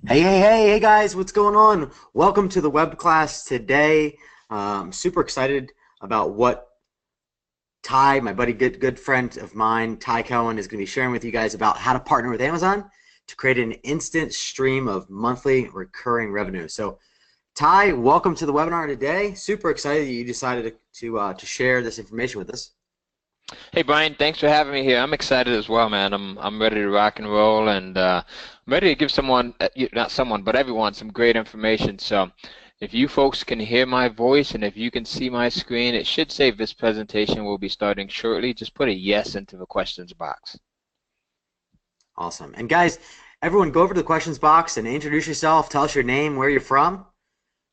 Hey guys, what's going on? Welcome to the web class today. I'm super excited about what Ty, my buddy, good friend of mine, Ty Cohen, is going to be sharing with you guys about how to partner with Amazon to create an instant stream of monthly recurring revenue. So, Ty, welcome to the webinar today. Super excited that you decided to share this information with us. Hey Brian, thanks for having me here. I'm excited as well, man. I'm ready to rock and roll, and I'm ready to give someone, not someone, but everyone, some great information. So, if you folks can hear my voice and if you can see my screen, it should say this presentation will be starting shortly. Just put a yes into the questions box. Awesome. And guys, everyone, go over to the questions box and introduce yourself. Tell us your name, where you're from.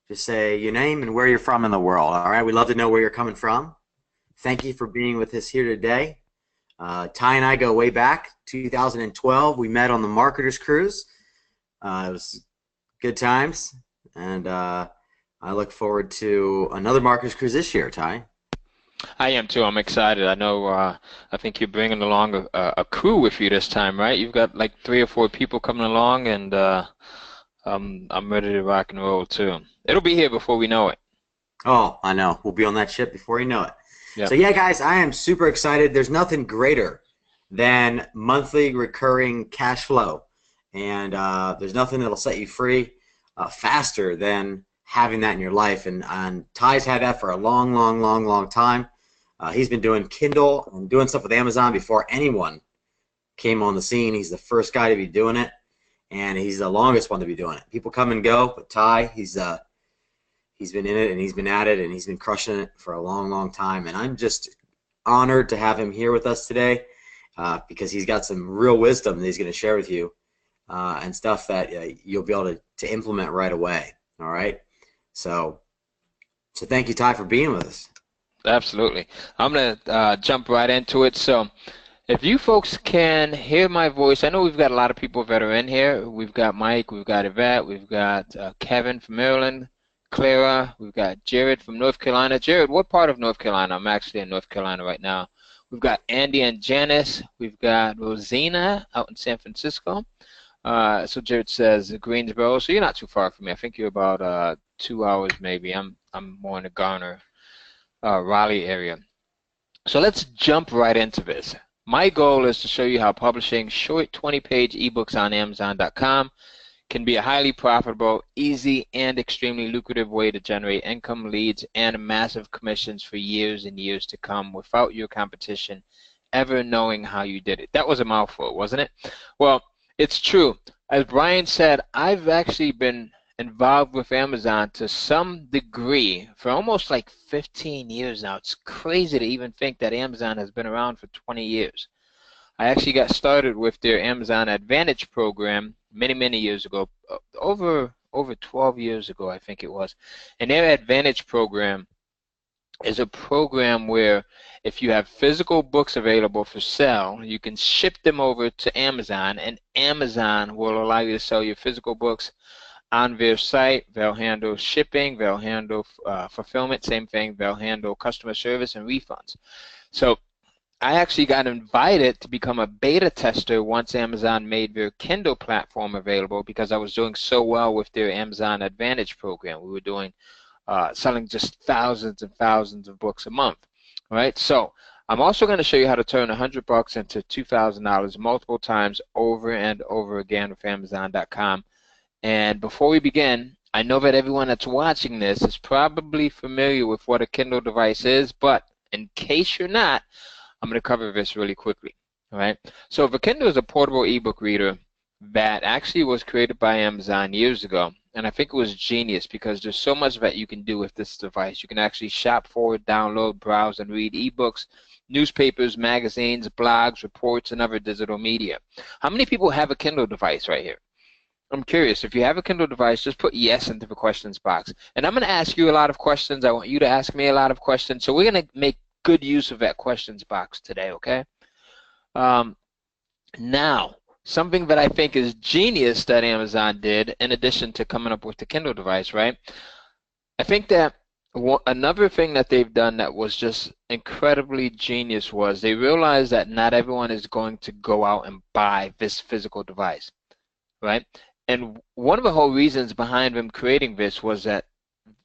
Just say your name and where you're from in the world. All right, we'd love to know where you're coming from. Thank you for being with us here today. Ty and I go way back, 2012. We met on the Marketers Cruise. It was good times, and I look forward to another Marketers Cruise this year, Ty. I am too. I'm excited. I know. I think you're bringing along a crew with you this time, right? You've got like 3 or 4 people coming along, and I'm ready to rock and roll too. It'll be here before we know it. Oh, I know. We'll be on that ship before you know it. So Yep. yeah, guys, I am super excited. There's nothing greater than monthly recurring cash flow, and there's nothing that'll set you free faster than having that in your life. And Ty's had that for a long time. He's been doing Kindle and doing stuff with Amazon before anyone came on the scene. He's the first guy to be doing it, and he's the longest one to be doing it. People come and go, but Ty, he's been in it and he's been at it and he's been crushing it for a long time. And I'm just honored to have him here with us today because he's got some real wisdom that he's going to share with you and stuff that you'll be able to implement right away. All right. So thank you, Ty, for being with us. Absolutely. I'm going to jump right into it. So, if you folks can hear my voice, I know we've got a lot of people that are in here. We've got Mike, we've got Yvette, we've got Kevin from Maryland, Clara, we've got Jared from North Carolina. Jared, what part of North Carolina? I'm actually in North Carolina right now. We've got Andy and Janice. We've got Rosina out in San Francisco. So Jared says Greensboro. So you're not too far from me. I think you're about 2 hours maybe. I'm more in the Garner, Raleigh area. So let's jump right into this. My goal is to show you how publishing short 20-page ebooks on Amazon.com can be a highly profitable, easy, and extremely lucrative way to generate income, leads, and massive commissions for years and years to come without your competition ever knowing how you did it. That was a mouthful, wasn't it? Well, it's true. As Brian said, I've actually been involved with Amazon to some degree for almost like 15 years now. It's crazy to even think that Amazon has been around for 20 years. I actually got started with their Amazon Advantage program many years ago, over 12 years ago, I think it was. And their Advantage program is a program where if you have physical books available for sale, you can ship them over to Amazon, and Amazon will allow you to sell your physical books on their site. They'll handle shipping, they'll handle fulfillment, same thing, they'll handle customer service and refunds. So I actually got invited to become a beta tester once Amazon made their Kindle platform available because I was doing so well with their Amazon Advantage program. We were doing selling just thousands and thousands of books a month, right? So I'm also going to show you how to turn $100 into $2,000 multiple times over and over again with Amazon.com. And before we begin, I know that everyone that's watching this is probably familiar with what a Kindle device is, but in case you're not, I'm going to cover this really quickly. All right. So the Kindle is a portable ebook reader that actually was created by Amazon years ago, and I think it was genius because there's so much that you can do with this device. You can actually shop for, download, browse, and read ebooks, newspapers, magazines, blogs, reports, and other digital media. How many people have a Kindle device right here? I'm curious. If you have a Kindle device, just put yes into the questions box. And I'm going to ask you a lot of questions. I want you to ask me a lot of questions. So we're going to make good use of that questions box today, okay? Now, something that I think is genius that Amazon did, in addition to coming up with the Kindle device, right? I think that another thing that they've done that was just incredibly genius was they realized that not everyone is going to go out and buy this physical device, right? And one of the whole reasons behind them creating this was that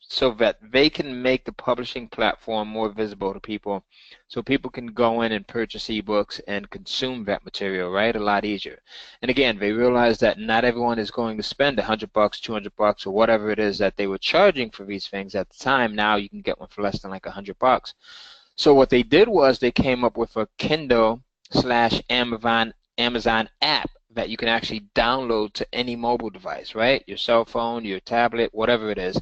so that they can make the publishing platform more visible to people, so people can go in and purchase ebooks and consume that material, right, a lot easier. And again, they realized that not everyone is going to spend $100, $200, or whatever it is that they were charging for these things at the time. Now you can get one for less than like $100. So what they did was they came up with a Kindle slash Amazon app that you can actually download to any mobile device, right? Your cell phone, your tablet, whatever it is.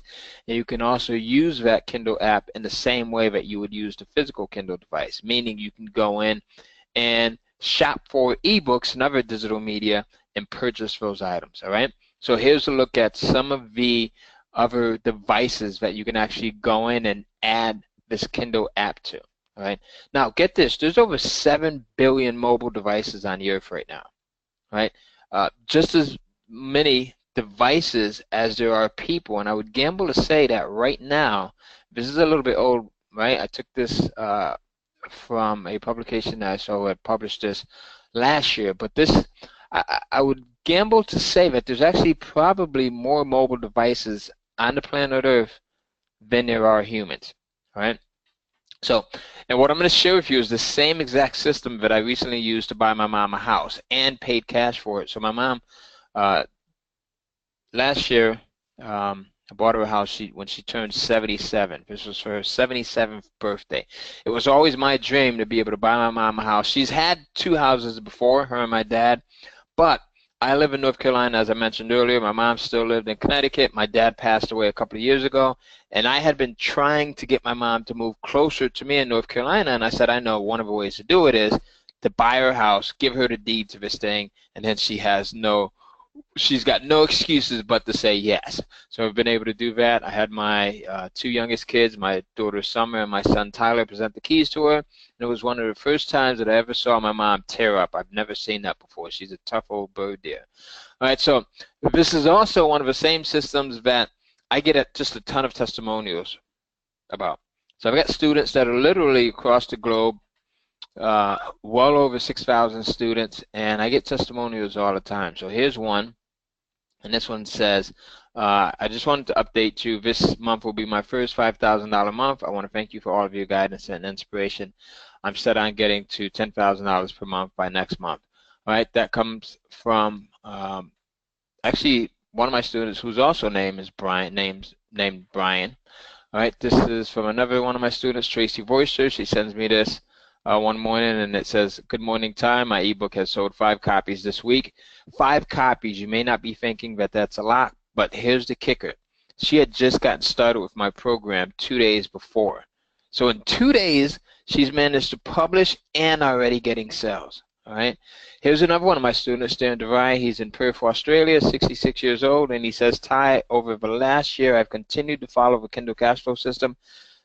And you can also use that Kindle app in the same way that you would use the physical Kindle device, meaning you can go in and shop for ebooks and other digital media and purchase those items, all right? So here's a look at some of the other devices that you can actually go in and add this Kindle app to, all right? Now, get this. There's over 7 billion mobile devices on the earth right now. Right, just as many devices as there are people, and I would gamble to say that right now, this is a little bit old, right? I took this from a publication that I saw had published this last year, but this, I would gamble to say that there's actually probably more mobile devices on the planet Earth than there are humans, right? So, and what I'm going to share with you is the same exact system that I recently used to buy my mom a house and paid cash for it. So my mom, last year, I bought her a house when she turned 77. This was her 77th birthday. It was always my dream to be able to buy my mom a house. She's had 2 houses before, her and my dad, but I live in North Carolina, as I mentioned earlier. My mom still lived in Connecticut. My dad passed away a couple of years ago, and I had been trying to get my mom to move closer to me in North Carolina, and I said, I know one of the ways to do it is to buy her house, give her the deed to this thing, and then she's got no excuses but to say yes. So I've been able to do that. I had my 2 youngest kids, my daughter Summer and my son Tyler, present the keys to her. And it was one of the first times that I ever saw my mom tear up. I've never seen that before. She's a tough old bird deer. All right, so this is also one of the same systems that I get just a ton of testimonials about. So I've got students that are literally across the globe, well over 6,000 students, and I get testimonials all the time. So here's one, and this one says, I just wanted to update you. This month will be my first $5,000 month. I want to thank you for all of your guidance and inspiration. I'm set on getting to $10,000 per month by next month. All right, that comes from actually one of my students whose also name is Bryan, named Bryan. All right, this is from another one of my students, Tracy Voister. She sends me this one morning, and it says, good morning, Ty. My ebook has sold 5 copies this week. 5 copies. You may not be thinking that that's a lot, but here's the kicker. She had just gotten started with my program 2 days before. So in 2 days, she's managed to publish and already getting sales. All right. Here's another one of my students, Darren DeVry. He's in Perth, Australia, 66 years old, and he says, Ty, over the last year, I've continued to follow the Kindle cash flow system,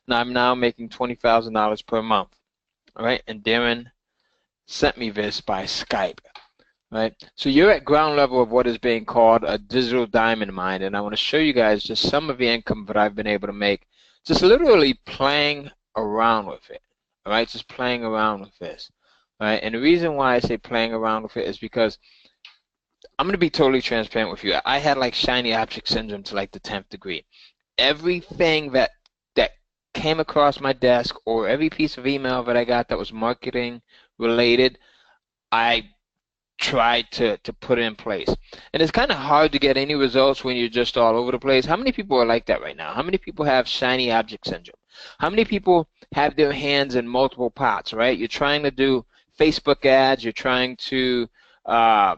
and I'm now making $20,000 per month. All right, and Darren sent me this by Skype. Right, so you're at ground level of what is being called a digital diamond mine, and I want to show you guys just some of the income that I've been able to make, just literally playing around with it. All right, just playing around with this. All right, and the reason why I say playing around with it is because I'm going to be totally transparent with you. I had like shiny object syndrome to like the 10th degree. Everything that came across my desk, or every piece of email that I got that was marketing related, I tried to put it in place. And it's kind of hard to get any results when you're just all over the place. How many people are like that right now? How many people have shiny object syndrome? How many people have their hands in multiple pots, right? You're trying to do Facebook ads, you're trying to I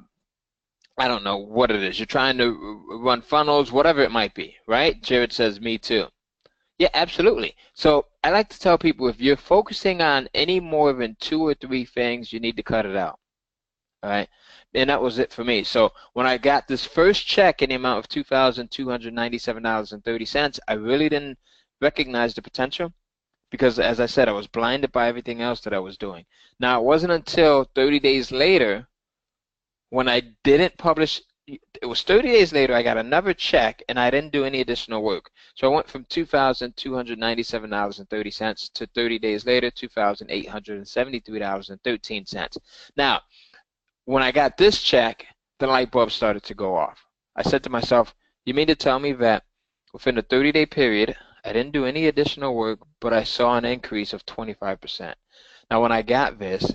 don't know what it is. You're trying to run funnels, whatever it might be, right? Jared says, me too. Yeah, absolutely. So I like to tell people, if you're focusing on any more than 2 or 3 things, you need to cut it out. All right, and that was it for me. So when I got this first check in the amount of $2,297.30, I really didn't recognize the potential because, as I said, I was blinded by everything else that I was doing. Now, it wasn't until 30 days later when I didn't publish. It was 30 days later I got another check, and I didn't do any additional work. So I went from $2,297.30 to 30 days later, $2,873.13. Now, when I got this check, the light bulb started to go off. I said to myself, you mean to tell me that within a 30-day period, I didn't do any additional work, but I saw an increase of 25%. Now, when I got this,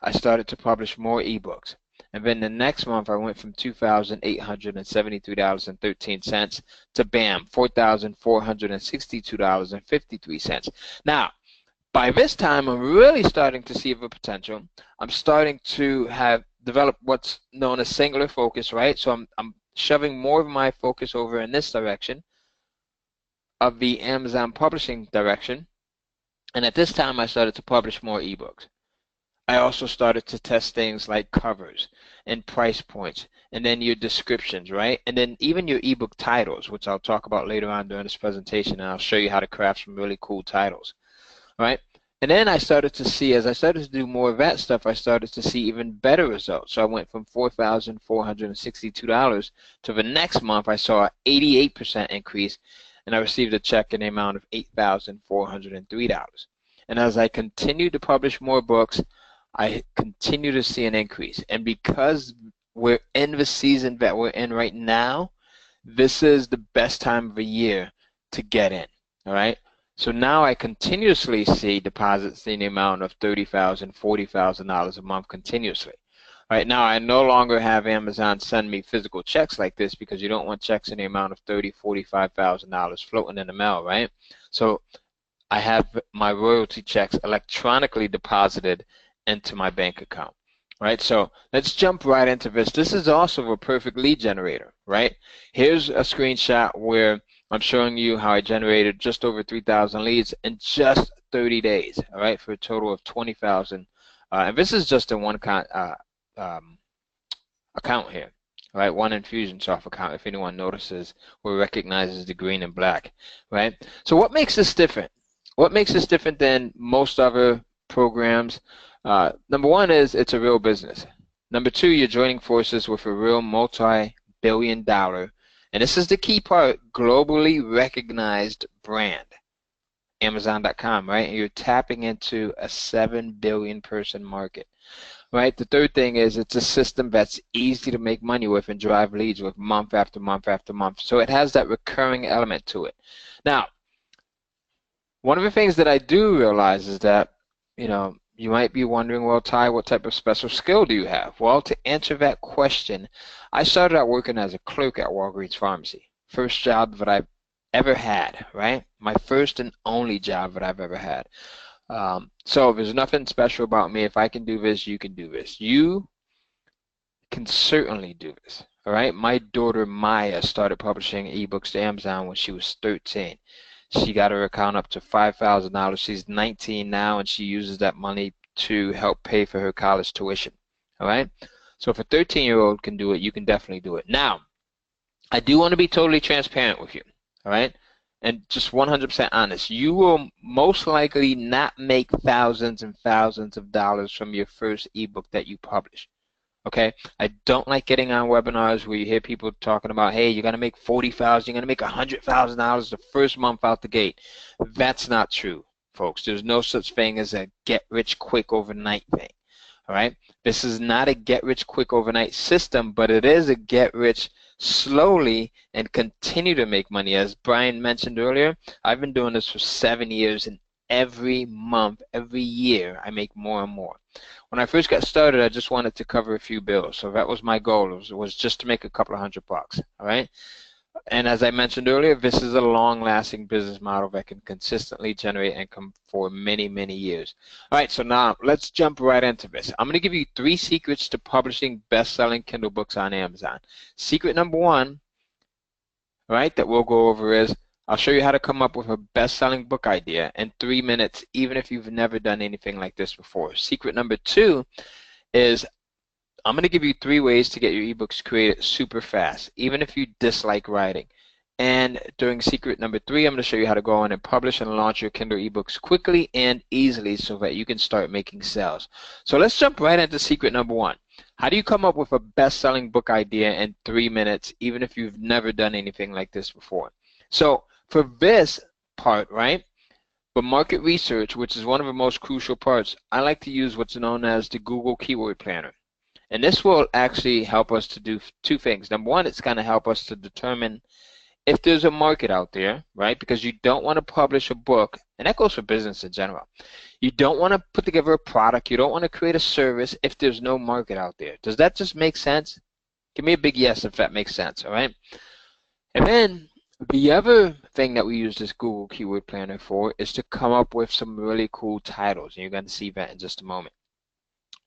I started to publish more ebooks. And then the next month, I went from $2,873.13 to bam, $4,462.53. Now, by this time, I'm really starting to see the potential. I'm starting to have developed what's known as singular focus, right? So I'm shoving more of my focus over in this direction of the Amazon publishing direction. And at this time, I started to publish more ebooks. I also started to test things like covers and price points, and then your descriptions, right? And then even your ebook titles, which I'll talk about later on during this presentation, and I'll show you how to craft some really cool titles, right? And then I started to see, as I started to do more of that stuff, I started to see even better results. So I went from $4,462 to the next month, I saw an 88% increase, and I received a check in the amount of $8,403. And as I continued to publish more books, I continue to see an increase. And because we're in the season that we're in right now, this is the best time of the year to get in, all right? So now I continuously see deposits in the amount of $30,000, $40,000 a month continuously. Right now, I no longer have Amazon send me physical checks like this because you don't want checks in the amount of $30,000, $45,000 floating in the mail, right? So I have my royalty checks electronically deposited into my bank account, right? So let's jump right into this. This is also a perfect lead generator, right? Here's a screenshot where I'm showing you how I generated just over 3,000 leads in just 30 days, all right, for a total of 20,000. And this is just in one account here, all right, one Infusionsoft account, if anyone notices or recognizes the green and black, right? So what makes this different? What makes this different than most other programs? Number one is it's a real business. Number two, you're joining forces with a real multi-billion-dollar, and this is the key part, globally recognized brand, Amazon.com, right? And you're tapping into a 7 billion person market, right? The third thing is it's a system that's easy to make money with and drive leads with month after month after month. So it has that recurring element to it. Now, one of the things that I do realize is that, you know, you might be wondering, well, Ty, what type of special skill do you have? Well, to answer that question, I started out working as a clerk at Walgreens Pharmacy. First job that I've ever had, right? My first and only job that I've ever had. So there's nothing special about me. If I can do this, you can do this. You can certainly do this, all right? My daughter Maya started publishing ebooks to Amazon when she was 13. She got her account up to $5,000. She's 19 now, and she uses that money to help pay for her college tuition. All right? So if a 13-year-old can do it, you can definitely do it. Now, I do want to be totally transparent with you. All right? And just 100% honest. You will most likely not make thousands and thousands of dollars from your first ebook that you publish. Okay, I don't like getting on webinars where you hear people talking about, hey, you're gonna make $40,000, you're gonna make $100,000 the first month out the gate. That's not true, folks. There's no such thing as a get-rich-quick overnight thing. All right, this is not a get-rich-quick overnight system, but it is a get-rich slowly and continue to make money. As Bryan mentioned earlier, I've been doing this for 7 years, and every month, every year, I make more and more. When I first got started, I just wanted to cover a few bills, so that was my goal. It was just to make a couple of $100, all right? And as I mentioned earlier, this is a long-lasting business model that can consistently generate income for many, many years. All right, so now let's jump right into this. I'm going to give you 3 secrets to publishing best-selling Kindle books on Amazon. Secret number 1, all right, that we'll go over is I'll show you how to come up with a best-selling book idea in 3 minutes, even if you've never done anything like this before. Secret number 2 is I'm going to give you 3 ways to get your ebooks created super fast, even if you dislike writing. And during secret number 3, I'm going to show you how to go in and publish and launch your Kindle ebooks quickly and easily so that you can start making sales. So let's jump right into secret number 1. How do you come up with a best-selling book idea in 3 minutes, even if you've never done anything like this before? So for this part, right, for market research, which is one of the most crucial parts, I like to use what's known as the Google Keyword Planner. And this will actually help us to do two things. Number one, it's going to help us to determine if there's a market out there, right? Because you don't want to publish a book, and that goes for business in general. You don't want to put together a product. You don't want to create a service if there's no market out there. Does that just make sense? Give me a big yes if that makes sense, all right? And then the other thing that we use this Google Keyword Planner for is to come up with some really cool titles, and you're going to see that in just a moment.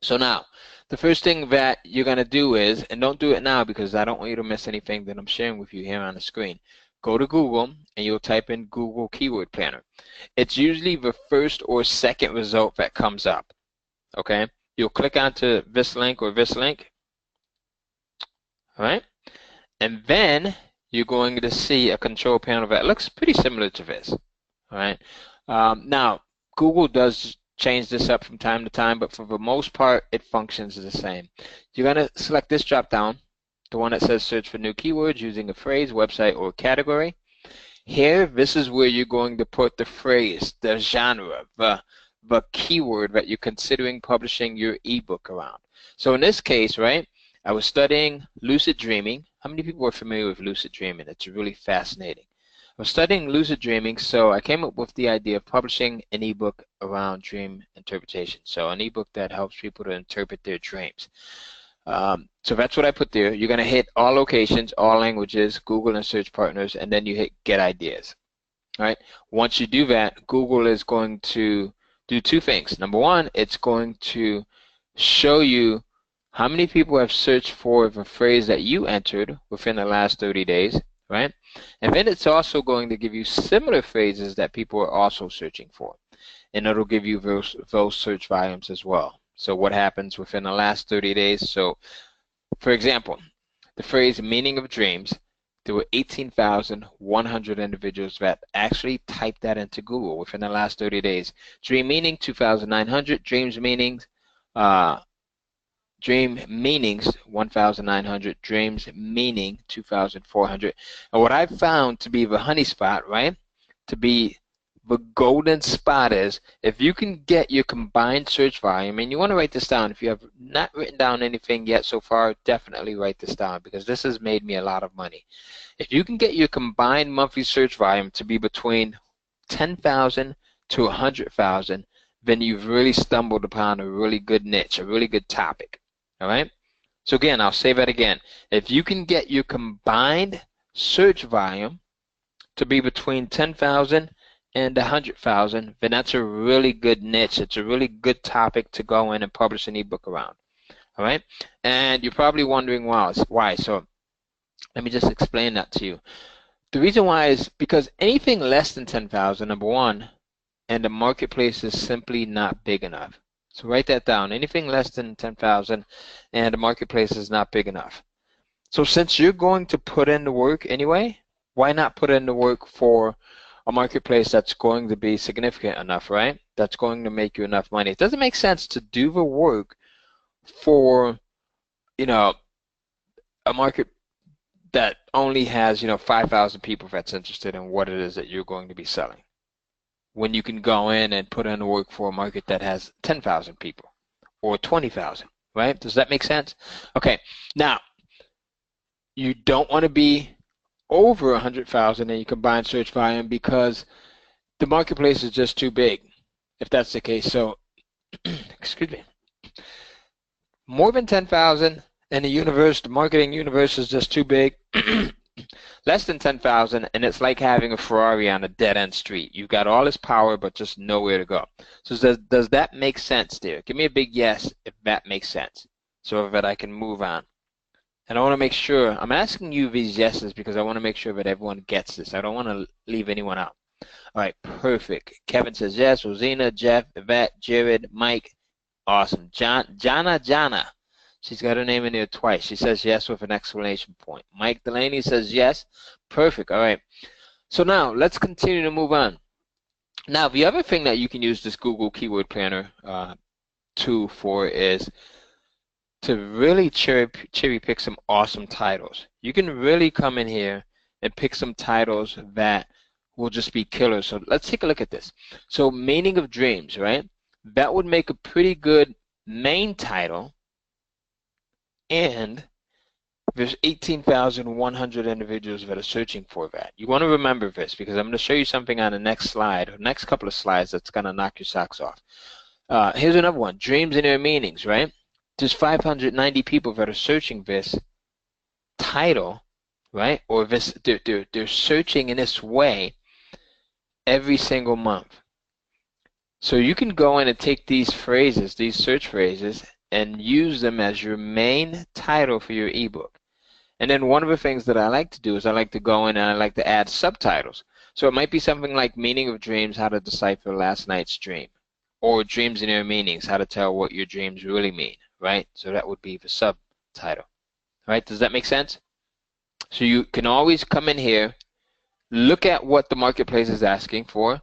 So now, the first thing that you're going to do is, and don't do it now because I don't want you to miss anything that I'm sharing with you here on the screen. Go to Google and you'll type in Google Keyword Planner. It's usually the first or second result that comes up, okay? You'll click onto this link or this link, all right? And then you're going to see a control panel that looks pretty similar to this, all right? Now, Google does change this up from time to time, but for the most part, it functions the same. You're going to select this drop down, the one that says search for new keywords using a phrase, website, or category. Here, this is where you're going to put the phrase, the genre, the keyword that you're considering publishing your ebook around. So in this case, right, I was studying lucid dreaming. How many people are familiar with lucid dreaming? It's really fascinating. I was studying lucid dreaming, so I came up with the idea of publishing an ebook around dream interpretation. So an ebook that helps people to interpret their dreams. So that's what I put there. You're going to hit all locations, all languages, Google and search partners, and then you hit get ideas. All right. Once you do that, Google is going to do two things. Number one, it's going to show you how many people have searched for the phrase that you entered within the last 30 days. Right? And then it's also going to give you similar phrases that people are also searching for. And it'll give you those search volumes as well. So what happens within the last 30 days? So, for example, the phrase meaning of dreams, there were 18,100 individuals that actually typed that into Google within the last 30 days. Dream meaning, 2,900. Dreams meanings, dream meanings 1,900, dreams meaning 2,400. And what I found to be the honey spot, right, to be the golden spot is if you can get your combined search volume, and you want to write this down. If you have not written down anything yet so far, definitely write this down because this has made me a lot of money. If you can get your combined monthly search volume to be between 10,000 to 100,000, then you've really stumbled upon a really good niche, a really good topic. All right. So again, I'll say that again. If you can get your combined search volume to be between 10,000 and 100,000, then that's a really good niche. It's a really good topic to go in and publish an ebook around. All right. And you're probably wondering why. So let me just explain that to you. The reason why is because anything less than 10,000, number one, and the marketplace is simply not big enough. So write that down. Anything less than 10,000 and the marketplace is not big enough. So since you're going to put in the work anyway, why not put in the work for a marketplace that's going to be significant enough, right? That's going to make you enough money. It doesn't make sense to do the work for, a market that only has, 5,000 people that's interested in what it is that you're going to be selling, when you can go in and put in the work for a market that has 10,000 people or 20,000, right? Does that make sense? Okay, now, you don't want to be over 100,000 in your combined search volume because the marketplace is just too big, if that's the case. So, excuse me, more than 10,000 and the marketing universe is just too big. Less than 10,000, and it's like having a Ferrari on a dead-end street. You've got all this power, but just nowhere to go. So does that make sense there? Give me a big yes if that makes sense, so that I can move on. And I want to make sure, I'm asking you these yeses because I want to make sure that everyone gets this. I don't want to leave anyone out. All right, perfect. Kevin says yes. Rosina, Jeff, Yvette, Jared, Mike. Awesome. Jana. She's got her name in there twice. She says yes with an exclamation point. Mike Delaney says yes. Perfect. All right. So now let's continue to move on. Now, the other thing that you can use this Google Keyword Planner tool for is to really cherry pick some awesome titles. You can really come in here and pick some titles that will just be killers. So let's take a look at this. So meaning of dreams, right? That would make a pretty good main title and there's 18,100 individuals that are searching for that. You want to remember this because I'm going to show you something on the next slide, or next couple of slides, that's going to knock your socks off. Here's another one, dreams and their meanings, right? There's 590 people that are searching this title, right? Or this, they're searching in this way every single month. So you can go in and take these phrases, these search phrases, and use them as your main title for your ebook. And then one of the things that I like to do is I like to go in and I like to add subtitles. So it might be something like Meaning of Dreams, How to Decipher Last Night's Dream. Or Dreams and Their Meanings, How to Tell What Your Dreams Really Mean, right? So that would be the subtitle, right? Does that make sense? So you can always come in here, look at what the marketplace is asking for,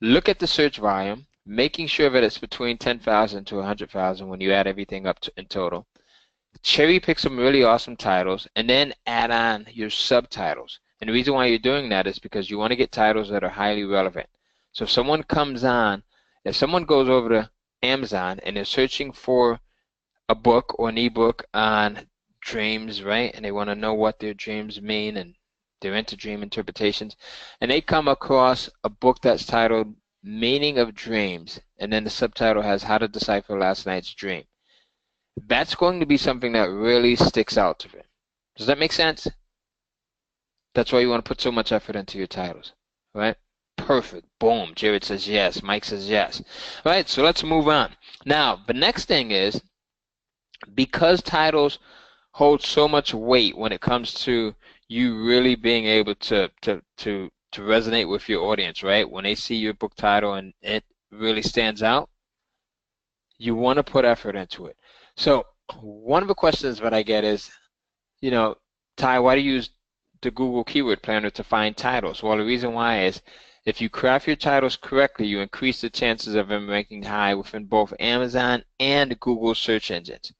look at the search volume, making sure that it's between 10,000 to 100,000 when you add everything up in total. Cherry pick some really awesome titles and then add on your subtitles. And the reason why you're doing that is because you want to get titles that are highly relevant. So if someone comes on, if someone goes over to Amazon and they're searching for a book or an ebook on dreams, right, and they want to know what their dreams mean and they're into dream interpretations, and they come across a book that's titled Meaning of Dreams, and then the subtitle has How to Decipher Last Night's Dream, that's going to be something that really sticks out to them. Does that make sense? That's why you want to put so much effort into your titles, right? Perfect. Boom. Jared says yes. Mike says yes. All right, so let's move on. Now, the next thing is, because titles hold so much weight when it comes to you really being able to resonate with your audience, right? When they see your book title and it really stands out, you want to put effort into it. So one of the questions that I get is, you know, Ty, why do you use the Google Keyword Planner to find titles? Well, the reason why is if you craft your titles correctly, you increase the chances of them ranking high within both Amazon and Google search engines.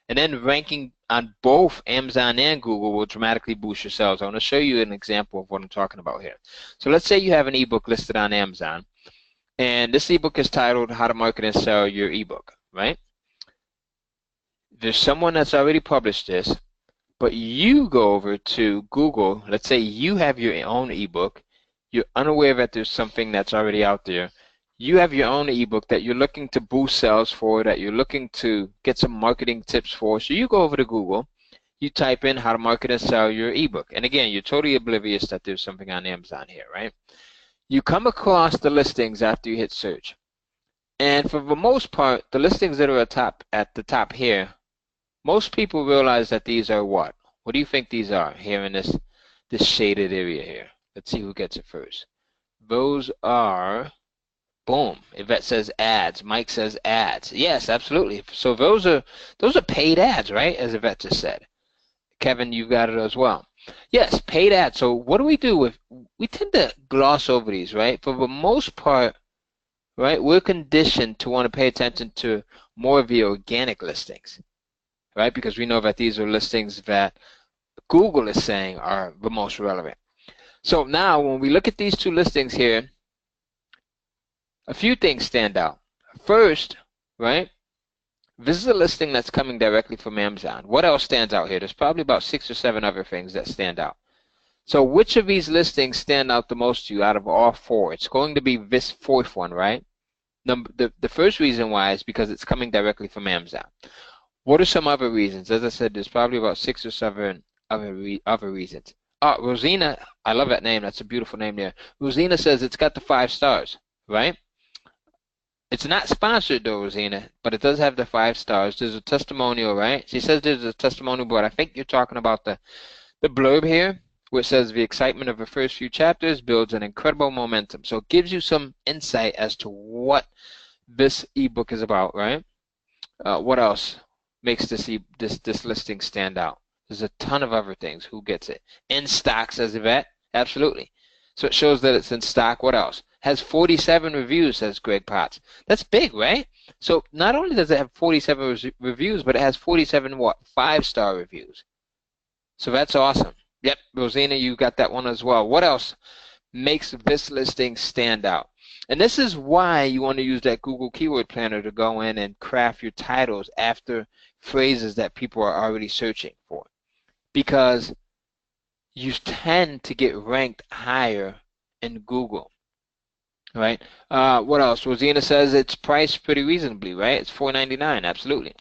And then ranking on both Amazon and Google will dramatically boost your sales. I want to show you an example of what I'm talking about here. So let's say you have an ebook listed on Amazon, and this ebook is titled How to Market and Sell Your Ebook, right? There's someone that's already published this, but you go over to Google. Let's say you have your own ebook. You're unaware that there's something that's already out there. You have your own ebook that you're looking to boost sales for, that you're looking to get some marketing tips for. So you go over to Google, you type in How to Market and Sell Your Ebook. And again, you're totally oblivious that there's something on Amazon here, right? You come across the listings after you hit search. And for the most part, the listings that are at the top here, most people realize that these are what? What do you think these are here in this shaded area here? Let's see who gets it first. Those are, boom, Yvette says ads. Mike says ads. Yes, absolutely. So those are paid ads, right? As Yvette just said. Kevin, you got it as well. Yes, paid ads. So what do? We tend to gloss over these, right? For the most part, right, we're conditioned to want to pay attention to more of the organic listings, right? Because we know that these are listings that Google is saying are the most relevant. So now when we look at these two listings here, a few things stand out. First, right, this is a listing that's coming directly from Amazon. What else stands out here? There's probably about 6 or 7 other things that stand out. So which of these listings stand out the most to you out of all 4? It's going to be this 4th one, right? The first reason why is because it's coming directly from Amazon. What are some other reasons? As I said, there's probably about 6 or 7 other reasons. Rosina, I love that name. That's a beautiful name there. Rosina says it's got the 5 stars, right? It's not sponsored though, Rosina, but it does have the 5 stars. There's a testimonial, right? She says there's a testimonial, but I think you're talking about the blurb here, where it says the excitement of the first few chapters builds an incredible momentum. So it gives you some insight as to what this ebook is about, right? What else makes this listing stand out? There's a ton of other things. Who gets it? In stock, says Yvette. Absolutely. So it shows that it's in stock. What else? Has 47 reviews, says Greg Potts. That's big, right? So not only does it have 47 reviews, but it has 47 what? 5-star reviews. So that's awesome. Yep, Rosina, you got that one as well. What else makes this listing stand out? And this is why you want to use that Google Keyword Planner to go in and craft your titles after phrases that people are already searching for, because you tend to get ranked higher in Google, right? What else? Rosina says it's priced pretty reasonably, right? It's $4.99, absolutely.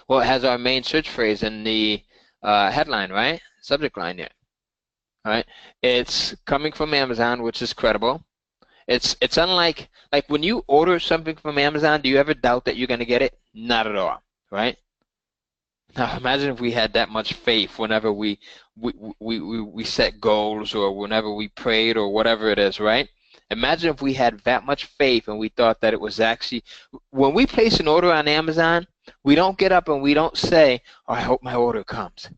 Well, it has our main search phrase in the headline, right? Subject line there, all right? It's coming from Amazon, which is credible. It's unlike, like when you order something from Amazon, do you ever doubt that you're going to get it? Not at all, right? Now imagine if we had that much faith whenever we set goals, or whenever we prayed, or whatever it is, right? Imagine if we had that much faith and we thought that it was actually, when we place an order on Amazon, we don't get up and we don't say, oh, I hope my order comes,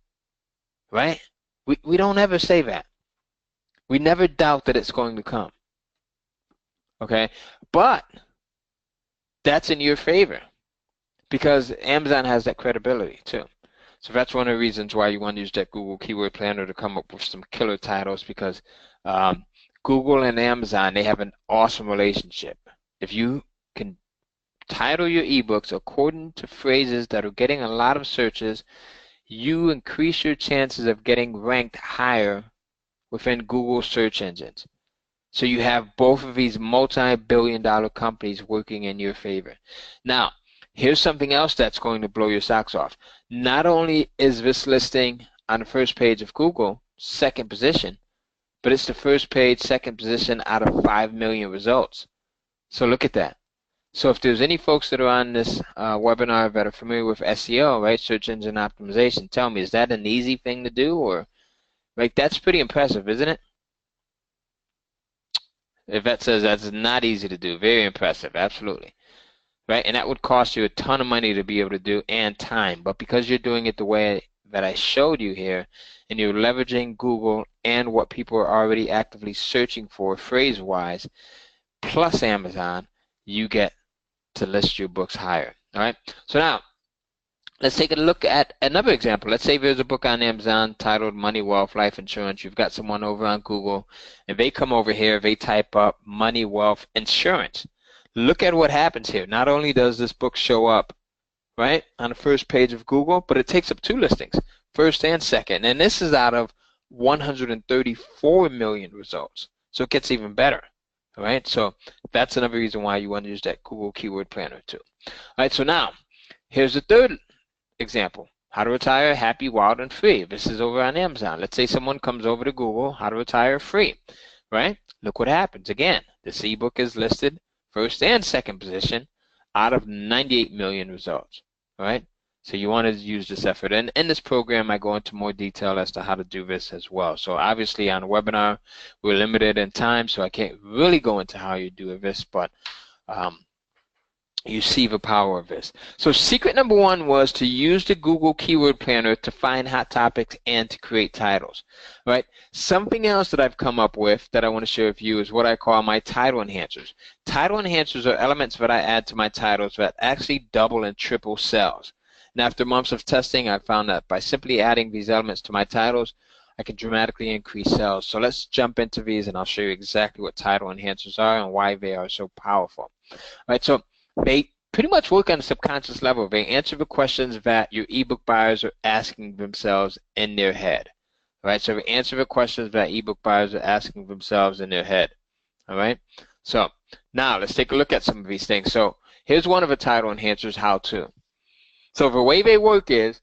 right? We don't ever say that. We never doubt that it's going to come, okay? But that's in your favor, because Amazon has that credibility too. So that's one of the reasons why you want to use that Google Keyword Planner to come up with some killer titles, because Google and Amazon, they have an awesome relationship. If you can title your ebooks according to phrases that are getting a lot of searches, you increase your chances of getting ranked higher within Google search engines. So you have both of these multi-billion-dollar companies working in your favor. Now, here's something else that's going to blow your socks off. Not only is this listing on the first page of Google, second position, but it's the first page, second position out of 5 million results. So look at that. So if there's any folks that are on this webinar that are familiar with SEO, right, search engine optimization, tell me, is that an easy thing to do? Or, like, that's pretty impressive, isn't it? Yvette says that's not easy to do. Very impressive, absolutely. Right, and that would cost you a ton of money to be able to do, and time. But because you're doing it the way that I showed you here, and you're leveraging Google and what people are already actively searching for phrase-wise, plus Amazon, you get to list your books higher. All right, so now let's take a look at another example. Let's say there's a book on Amazon titled Money, Wealth, Life Insurance. You've got someone over on Google, and they come over here, they type up Money, Wealth, Insurance. Look at what happens here. Not only does this book show up, right, on the first page of Google, but it takes up 2 listings, first and second. And this is out of 134 million results. So it gets even better, all right? So that's another reason why you want to use that Google Keyword Planner too. All right, so now here's the third example. How to retire happy, wild, and free. This is over on Amazon. Let's say someone comes over to Google, how to retire free, right? Look what happens. Again, this ebook is listed first and second position out of 98 million results, all right? So you want to use this effort. And in this program, I go into more detail as to how to do this as well. So obviously on a webinar, we're limited in time, so I can't really go into how you do this, but you see the power of this. So secret number 1 was to use the Google Keyword Planner to find hot topics and to create titles, right? Something else that I've come up with that I want to share with you is what I call my title enhancers. Title enhancers are elements that I add to my titles that actually double and triple sales. And after months of testing, I found that by simply adding these elements to my titles, I can dramatically increase sales. So let's jump into these, and I'll show you exactly what title enhancers are and why they are so powerful. All right, so they pretty much work on a subconscious level. They answer the questions that your ebook buyers are asking themselves in their head. All right, so they answer the questions that ebook buyers are asking themselves in their head. All right, so now let's take a look at some of these things. So here's one of the title enhancers, how to. So the way they work is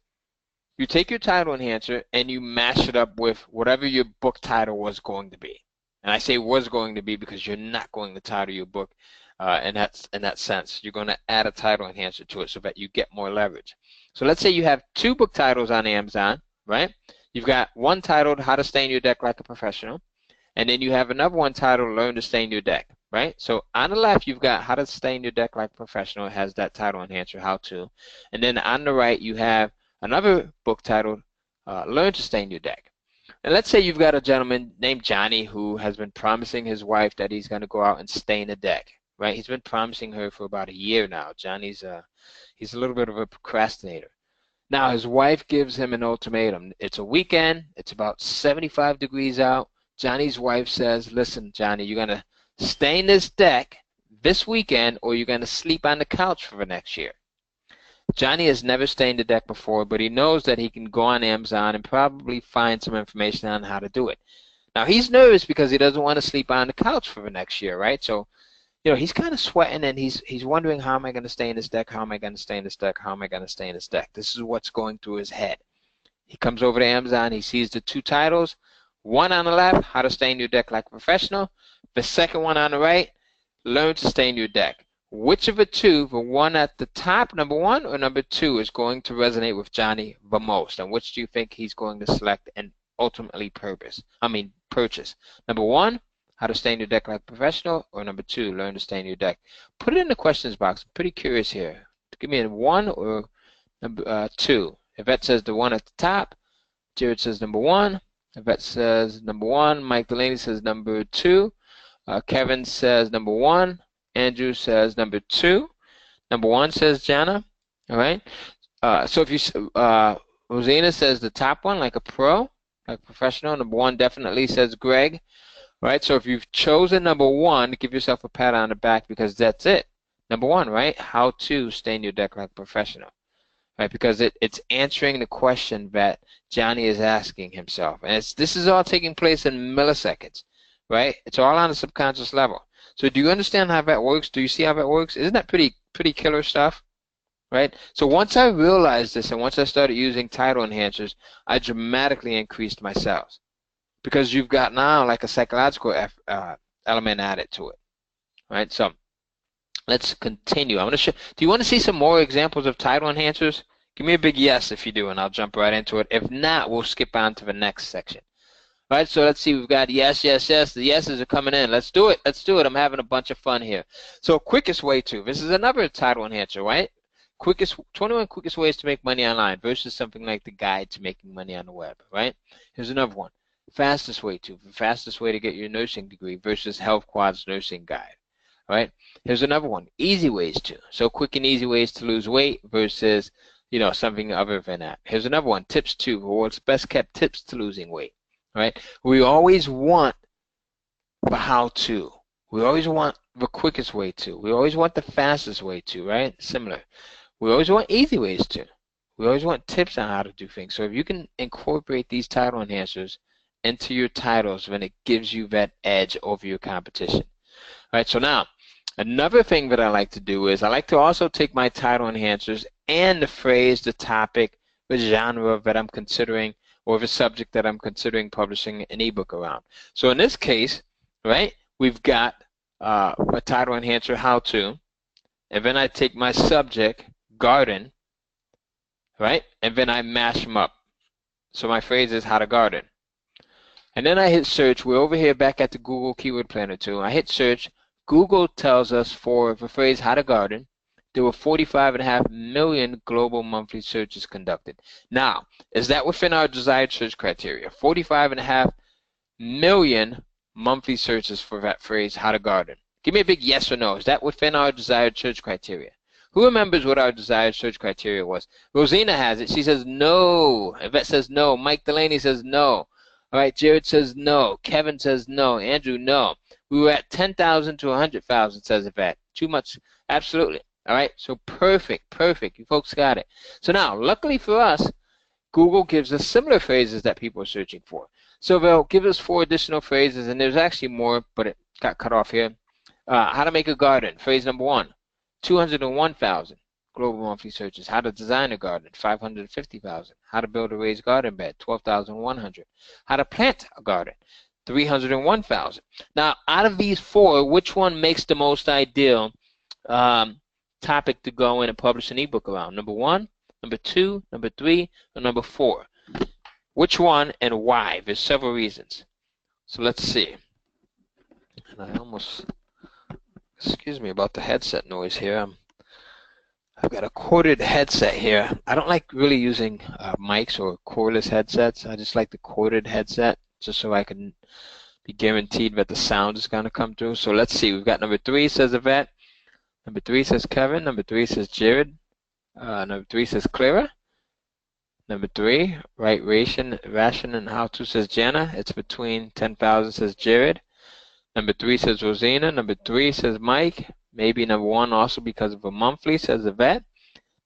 you take your title enhancer and you mash it up with whatever your book title was going to be. And I say was going to be because you're not going to title your book in that sense. You're going to add a title enhancer to it so that you get more leverage. So let's say you have 2 book titles on Amazon, right? You've got one titled How to Stain Your Deck Like a Professional, and then you have another one titled Learn to Stain Your Deck, right? So on the left, you've got How to Stain Your Deck Like a Professional. It has that title enhancer, how to. And then on the right, you have another book titled Learn to Stain Your Deck. And let's say you've got a gentleman named Johnny who has been promising his wife that he's going to go out and stain a deck, right? He's been promising her for about a year now. Johnny's he's a little bit of a procrastinator. Now his wife gives him an ultimatum. It's a weekend. It's about 75 degrees out. Johnny's wife says, listen, Johnny, you're going to stain this deck this weekend or you're going to sleep on the couch for the next year. Johnny has never stained the deck before, but he knows that he can go on Amazon and probably find some information on how to do it. Now, he's nervous because he doesn't want to sleep on the couch for the next year, right? So, he's kind of sweating, and he's wondering, how am I going to stain this deck? How am I going to stain this deck? How am I going to stain this deck? This is what's going through his head. He comes over to Amazon. He sees the 2 titles. One on the left, How to Stain Your Deck Like a Professional. The second one on the right, Learn to Stain Your Deck. Which of the 2, the one at the top, number 1, or number 2, is going to resonate with Johnny the most? And which do you think he's going to select and ultimately purchase? Number 1, How to Stain Your Deck Like a Professional, or number 2, Learn to Stain Your Deck? Put it in the questions box. I'm pretty curious here. Give me a 1 or number 2. Yvette says the one at the top. Jared says number 1. Yvette says number 1. Mike Delaney says number 2. Kevin says number 1. Andrew says number 2. Number 1 says Jana. All right. So if you, Rosina says the top one, like a pro, like a professional. Number 1 definitely says Greg. All right. So if you've chosen number 1, give yourself a pat on the back, because that's it. Number 1, right? How to stain your deck like a professional. Right, because it's answering the question that Johnny is asking himself. And this is all taking place in milliseconds, right? It's all on the subconscious level. So do you understand how that works? Do you see how that works? Isn't that pretty killer stuff, right? So once I realized this, and once I started using title enhancers, I dramatically increased my sales, because you've got now like a psychological element added to it, right? So let's continue. I'm going to show. Do you want to see some more examples of title enhancers? Give me a big yes if you do, and I'll jump right into it. If not, we'll skip on to the next section. All right, so let's see. We've got yes, yes, yes. The yeses are coming in. Let's do it. Let's do it. I'm having a bunch of fun here. So quickest way to. This is another title enhancer, right? 21 quickest ways to make money online versus something like the guide to making money on the web, right? Here's another one. Fastest way to. The fastest way to get your nursing degree versus Health Quad's nursing guide. All right, here's another one. Easy ways to. So quick and easy ways to lose weight versus, something other than that. Here's another one. Tips 2. The world's best kept tips to losing weight. All right, we always want the how to. We always want the quickest way to. We always want the fastest way to, right? Similar. We always want easy ways to. We always want tips on how to do things. So if you can incorporate these title enhancers into your titles, then it gives you that edge over your competition. All right, so now, another thing that I like to do is I like to also take my title enhancers and the phrase, the topic, the genre that I'm considering, or the subject that I'm considering publishing an ebook around. So in this case, right, we've got a title enhancer, how to, and then I take my subject, garden, right, and then I mash them up. So my phrase is how to garden. And then I hit search. We're over here back at the Google Keyword Planner too. I hit search. Google tells us for the phrase how to garden, there were 45.5 million global monthly searches conducted. Now, is that within our desired search criteria? 45.5 million monthly searches for that phrase how to garden. Give me a big yes or no. Is that within our desired search criteria? Who remembers what our desired search criteria was? Rosina has it. She says no. Yvette says no. Mike Delaney says no. All right, Jared says no. Kevin says no. Andrew, no. We were at 10,000 to 100,000, says Yvette. Too much. Absolutely. All right, so perfect, perfect. You folks got it. So now, luckily for us, Google gives us similar phrases that people are searching for. So they'll give us 4 additional phrases, and there's actually more, but it got cut off here. How to make a garden, phrase number 1, 201,000 global monthly searches. How to design a garden, 550,000. How to build a raised garden bed, 12,100. How to plant a garden, 301,000. Now, out of these 4, which one makes the most ideal topic to go in and publish an ebook around? Number 1, number 2, number 3, or number 4? Which one and why? There's several reasons. So let's see. And I almost, excuse me about the headset noise here. I've got a corded headset here. I don't like really using mics or cordless headsets. I just like the corded headset just so I can be guaranteed that the sound is going to come through. So let's see. We've got number 3 says Yvette. Number 3 says Kevin. Number 3 says Jared. Number 3 says Clara. Number 3, right ration and how to says Jana. It's between 10,000 says Jared. Number 3 says Rosina. Number 3 says Mike. Maybe number 1 also because of a monthly says Yvette.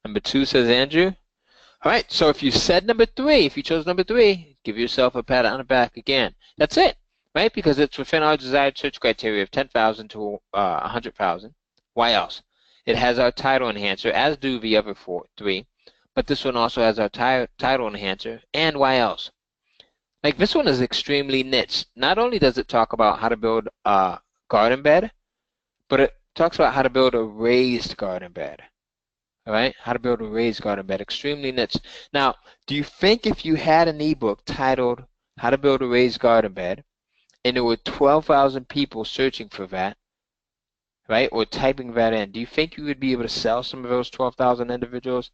Number 2 says Andrew. All right, so if you said number 3, if you chose number 3, give yourself a pat on the back again. That's it, right? Because it's within our desired search criteria of 10,000 to 100,000. Why else? It has our title enhancer, as do the other 3, but this one also has our title enhancer. And why else? Like, this one is extremely niche. Not only does it talk about how to build a garden bed, but it talks about how to build a raised garden bed. All right, how to build a raised garden bed, extremely niche. Now, do you think if you had an ebook titled How to Build a Raised Garden Bed, and there were 12,000 people searching for that, right, or typing that in, do you think you would be able to sell some of those 12,000 individuals?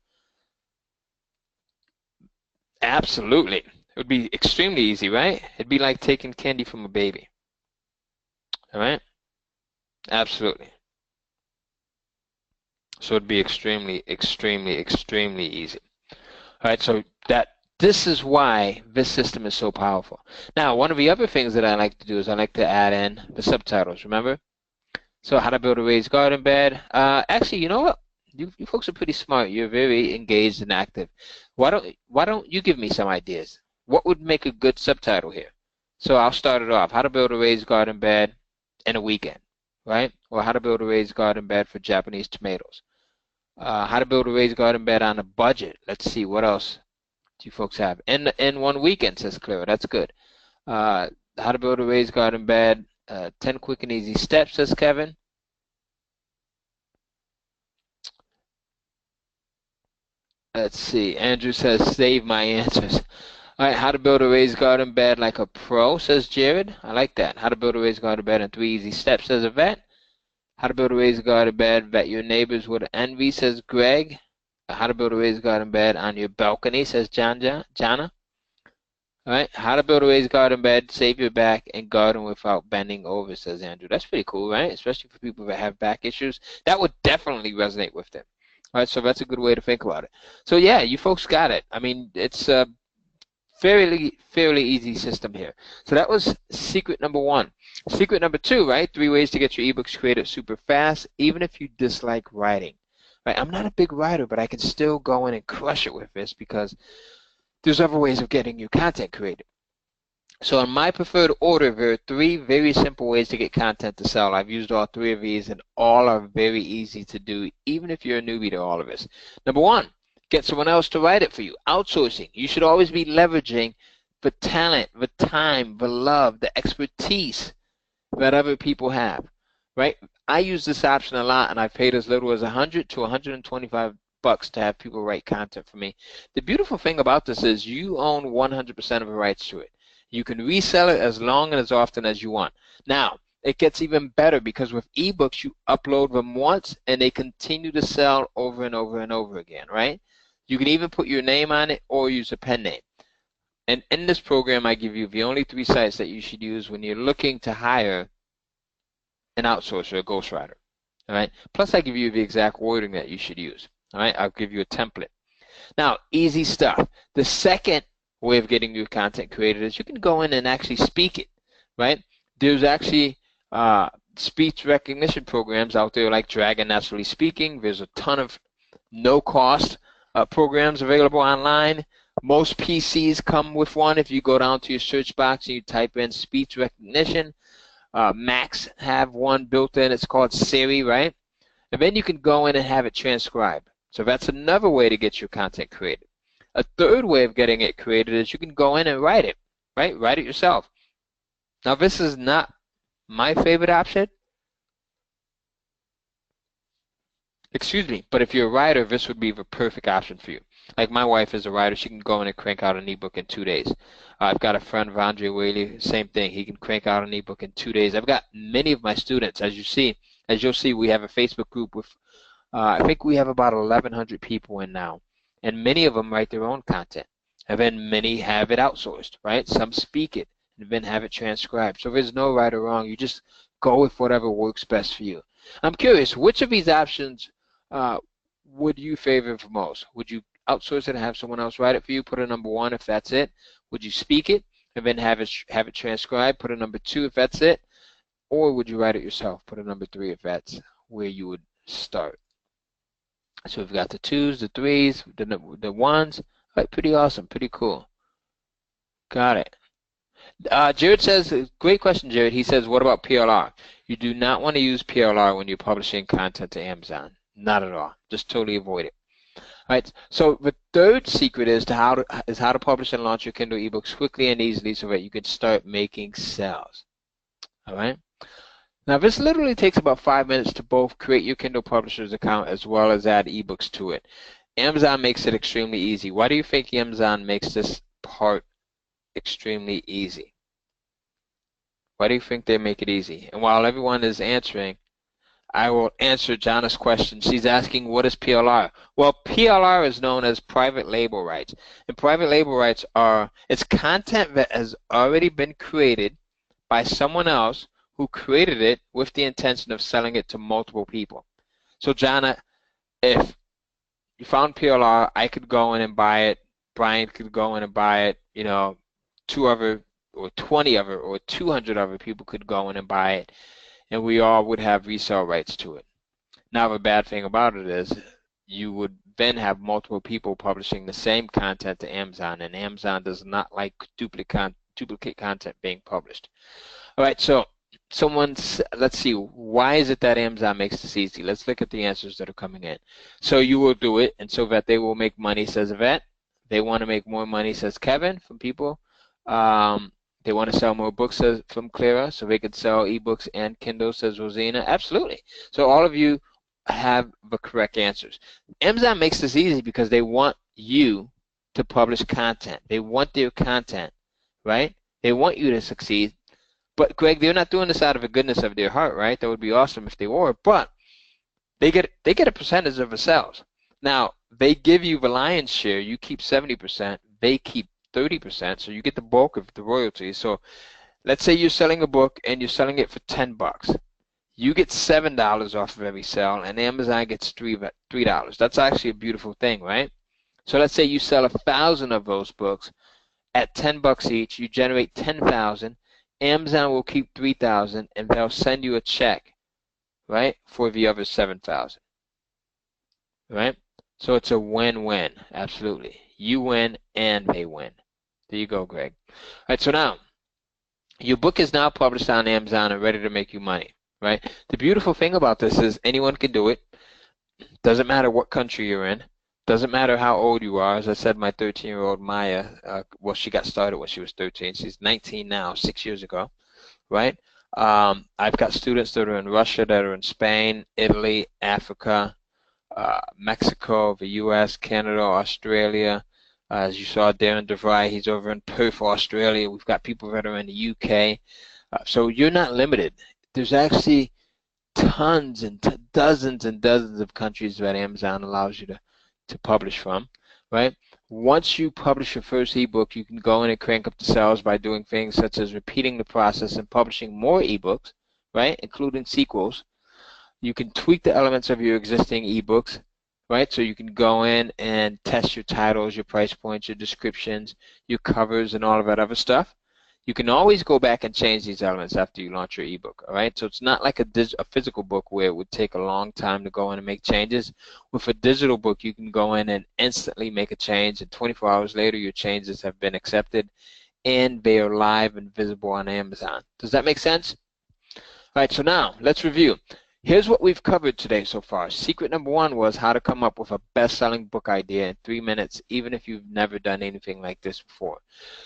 Absolutely. It would be extremely easy, right? It'd be like taking candy from a baby. All right? Absolutely. So it'd be extremely, extremely, extremely easy. All right, so this is why this system is so powerful. Now, one of the other things that I like to do is I like to add in the subtitles, remember? So how to build a raised garden bed. Actually, you know what? You folks are pretty smart. You're very engaged and active. Why don't you give me some ideas? What would make a good subtitle here? So I'll start it off. How to build a raised garden bed in a weekend, right? Or how to build a raised garden bed for Japanese tomatoes. How to build a raised garden bed on a budget. Let's see, what else do you folks have? In 1 weekend, says Clara. That's good. How to build a raised garden bed. 10 quick and easy steps, says Kevin. Let's see. Andrew says, save my answers. All right, how to build a raised garden bed like a pro, says Jared. I like that. How to build a raised garden bed in 3 easy steps, says Yvette. How to build a raised garden bed that your neighbors would envy, says Greg. How to build a raised garden bed on your balcony, says Jana. All right, how to build a raised garden bed, save your back, and garden without bending over, says Andrew. That's pretty cool, right? Especially for people that have back issues. That would definitely resonate with them. All right, so that's a good way to think about it. So yeah, you folks got it. I mean, it's a fairly easy system here. So that was secret number 1. Secret number 2, right? 3 ways to get your ebooks created super fast, even if you dislike writing. Right? I'm not a big writer, but I can still go in and crush it with this because there's other ways of getting your content created. So in my preferred order, there are 3 very simple ways to get content to sell. I've used all 3 of these, and all are very easy to do, even if you're a newbie to all of this. Number 1, get someone else to write it for you. Outsourcing. You should always be leveraging the talent, the time, the love, the expertise that other people have, right? I use this option a lot, and I've paid as little as $100 to $125 to have people write content for me. The beautiful thing about this is you own 100% of the rights to it. You can resell it as long and as often as you want. Now, it gets even better because with ebooks, you upload them once, and they continue to sell over and over and over again, right? You can even put your name on it or use a pen name. And in this program, I give you the only 3 sites that you should use when you're looking to hire an outsourcer, a ghostwriter. All right. Plus, I give you the exact wording that you should use. All right. I'll give you a template. Now, easy stuff. The second way of getting your content created is you can go in and actually speak it. Right. There's actually speech recognition programs out there like Dragon Naturally Speaking. There's a ton of no-cost programs available online. Most PCs come with one. If you go down to your search box and you type in speech recognition, Macs have one built in. It's called Siri, right? And then you can go in and have it transcribed. So that's another way to get your content created. A third way of getting it created is you can go in and write it, right? Write it yourself. Now, this is not my favorite option. Excuse me, but if you're a writer, this would be the perfect option for you. Like my wife is a writer. She can go in and crank out an ebook in 2 days. I've got a friend, Andre Whaley, same thing. He can crank out an ebook in 2 days. I've got many of my students, as you'll see, we have a Facebook group with, I think we have about 1,100 people in now. And many of them write their own content. And then many have it outsourced, right? Some speak it and then have it transcribed. So there's no right or wrong. You just go with whatever works best for you. I'm curious, which of these options would you favor the most? Would you outsource it and have someone else write it for you? Put a number 1 if that's it. Would you speak it and then have it transcribed? Put a number 2 if that's it. Or would you write it yourself? Put a number 3 if that's where you would start. So we've got the 2s, the 3s, the 1s. All right, pretty awesome, pretty cool. Got it. Jared says, great question, Jared. He says, what about PLR? You do not want to use PLR when you're publishing content to Amazon. Not at all. Just totally avoid it. All right. So the third secret is how to publish and launch your Kindle ebooks quickly and easily so that you can start making sales. All right. Now this literally takes about 5 minutes to both create your Kindle publisher's account as well as add ebooks to it. Amazon makes it extremely easy. Why do you think Amazon makes this part extremely easy? Why do you think they make it easy? And while everyone is answering, I will answer Jana's question. She's asking, what is PLR? Well, PLR is known as private label rights. And private label rights it's content that has already been created by someone else who created it with the intention of selling it to multiple people. So Jana, if you found PLR, I could go in and buy it. Bryan could go in and buy it. 2 other or 20 other or 200 other people could go in and buy it, and we all would have resale rights to it. Now the bad thing about it is you would then have multiple people publishing the same content to Amazon, and Amazon does not like duplicate content being published. All right, so let's see, why is it that Amazon makes this easy? Let's look at the answers that are coming in. So you will do it, and so that they will make money, says Yvette. They want to make more money, says Kevin, from people. They want to sell more books, says from Clara, so they could sell ebooks and Kindle, says Rosina. Absolutely. So all of you have the correct answers. Amazon makes this easy because they want you to publish content. They want their content, right? They want you to succeed. But Greg, they're not doing this out of the goodness of their heart, right? That would be awesome if they were, but they get a percentage of the sales. Now, they give you the lion's share. You keep 70%. They keep 30%, so you get the bulk of the royalties. So let's say you're selling a book and you're selling it for $10. You get $7 off of every sale, and Amazon gets $3. That's actually a beautiful thing, right? So let's say you sell 1,000 of those books at $10 each. You generate 10,000. Amazon will keep 3,000, and they'll send you a check, right, for the other 7,000, right? So it's a win-win, absolutely. You win and they win. There you go, Greg. All right, so now your book is now published on Amazon and ready to make you money, right? The beautiful thing about this is anyone can do it. Doesn't matter what country you're in. Doesn't matter how old you are. As I said, my 13-year-old Maya, well, she got started when she was 13. She's 19 now, 6 years ago, right? I've got students that are in Russia, that are in Spain, Italy, Africa, Mexico, the U.S., Canada, Australia. As you saw, Darren DeVry, he's over in Perth, Australia. We've got people that are in the U.K. So you're not limited. There's actually tons and dozens and dozens of countries that Amazon allows you to publish from, right? Once you publish your first ebook, you can go in and crank up the sales by doing things such as repeating the process and publishing more ebooks, right, including sequels. You can tweak the elements of your existing ebooks, right? So you can go in and test your titles, your price points, your descriptions, your covers, and all of that other stuff. You can always go back and change these elements after you launch your ebook, all right? So it's not like a physical book where it would take a long time to go in and make changes. With a digital book, you can go in and instantly make a change, and 24 hours later, your changes have been accepted, and they are live and visible on Amazon. Does that make sense? All right, so now let's review. Here's what we've covered today so far. Secret number 1 was how to come up with a best-selling book idea in 3 minutes, even if you've never done anything like this before.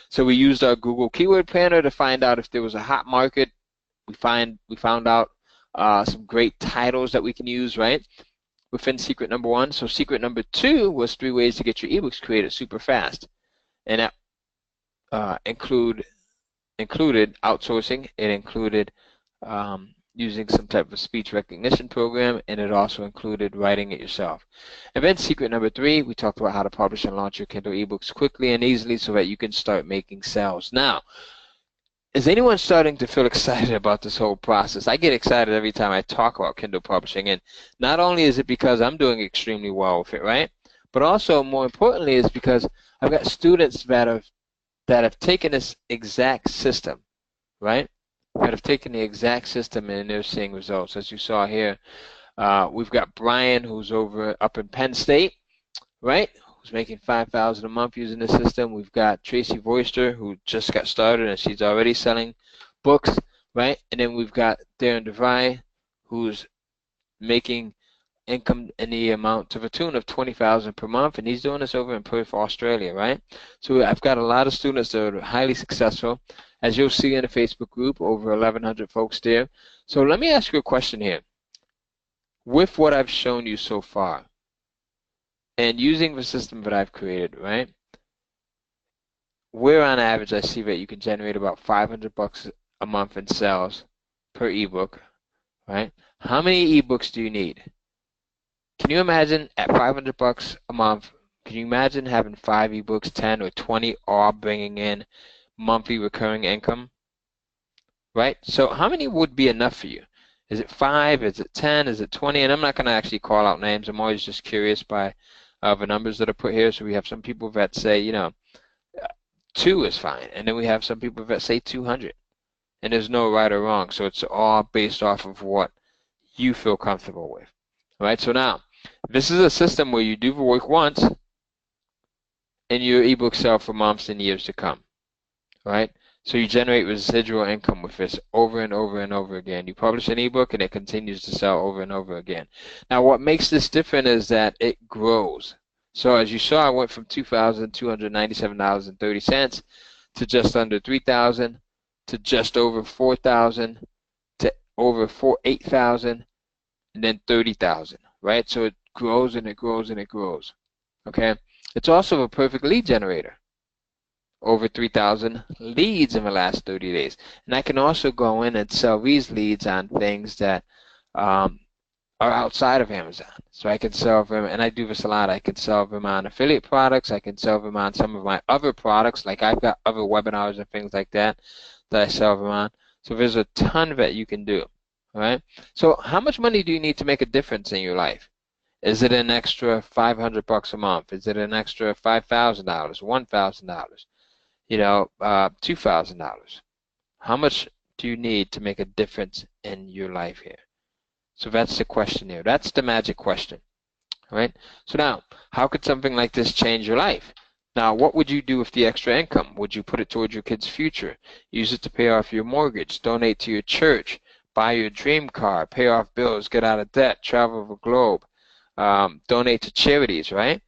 So we used our Google Keyword Planner to find out if there was a hot market. We found out some great titles that we can use, right, within secret number 1. So secret number 2 was 3 ways to get your ebooks created super fast, and that included outsourcing. It included using some type of speech recognition program, and it also included writing it yourself. And then secret number 3, we talked about how to publish and launch your Kindle ebooks quickly and easily so that you can start making sales. Now, is anyone starting to feel excited about this whole process? I get excited every time I talk about Kindle publishing, and not only is it because I'm doing extremely well with it, right? But also, more importantly, is because I've got students that have taken this exact system, right? That have taken the exact system and they're seeing results. As you saw here, We've got Bryan, who's up in Penn State, right? Who's making $5,000 a month using the system. We've got Tracy Voister, who just got started and she's already selling books, right? And then we've got Darren DeVry, who's making income in the amount to the tune of $20,000 per month, and he's doing this over in Perth, Australia, right? So I've got a lot of students that are highly successful, as you'll see in the Facebook group, over 1,100 folks there. So let me ask you a question here. With what I've shown you so far, and using the system that I've created, right? Where on average I see that you can generate about $500 a month in sales per ebook, right? How many ebooks do you need? Can you imagine at $500 a month, can you imagine having 5 ebooks, 10 or 20, all bringing in monthly recurring income? Right? So how many would be enough for you? Is it 5? Is it 10? Is it 20? And I'm not going to actually call out names. I'm always just curious by the numbers that are put here. So we have some people that say, 2 is fine. And then we have some people that say 200. And there's no right or wrong. So it's all based off of what you feel comfortable with. All right? So now, this is a system where you do the work once and your ebook sell for months and years to come, right? So you generate residual income with this over and over and over again. You publish an ebook and it continues to sell over and over again. Now what makes this different is that it grows. So as you saw, I went from $2,297.30 to just under $3,000 to just over $4,000 to over $8,000 and then $30,000. Right? So it grows and it grows and it grows. Okay? It's also a perfect lead generator. Over 3,000 leads in the last 30 days. And I can also go in and sell these leads on things that are outside of Amazon. So I can sell them, and I do this a lot, I can sell them on affiliate products, I can sell them on some of my other products, like I've got other webinars and things like that I sell them on. So there's a ton that you can do. All right. So how much money do you need to make a difference in your life? Is it an extra $500 a month? Is it an extra $5,000, $1,000? $2,000? How much do you need to make a difference in your life here? So that's the question here. That's the magic question. All right. So now, how could something like this change your life? Now, what would you do with the extra income? Would you put it towards your kid's future? Use it to pay off your mortgage, donate to your church, buy your dream car, pay off bills, get out of debt, travel the globe, donate to charities, right?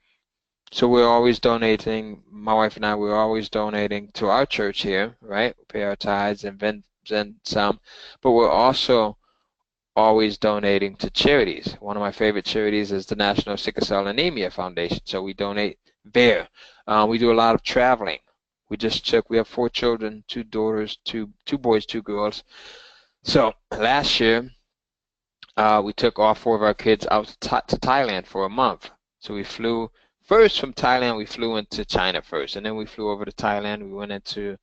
So we're always donating, my wife and I, we're always donating to our church here, right? We pay our tithes and then some, but we're also always donating to charities. One of my favorite charities is the National Sickle Cell Anemia Foundation, so we donate there. We do a lot of traveling. We have 4 children, 2 daughters, two boys, 2 girls. So last year, we took all 4 of our kids out to Thailand for a month. So we flew first from Thailand. We flew into China first, and then we flew over to Thailand. We went into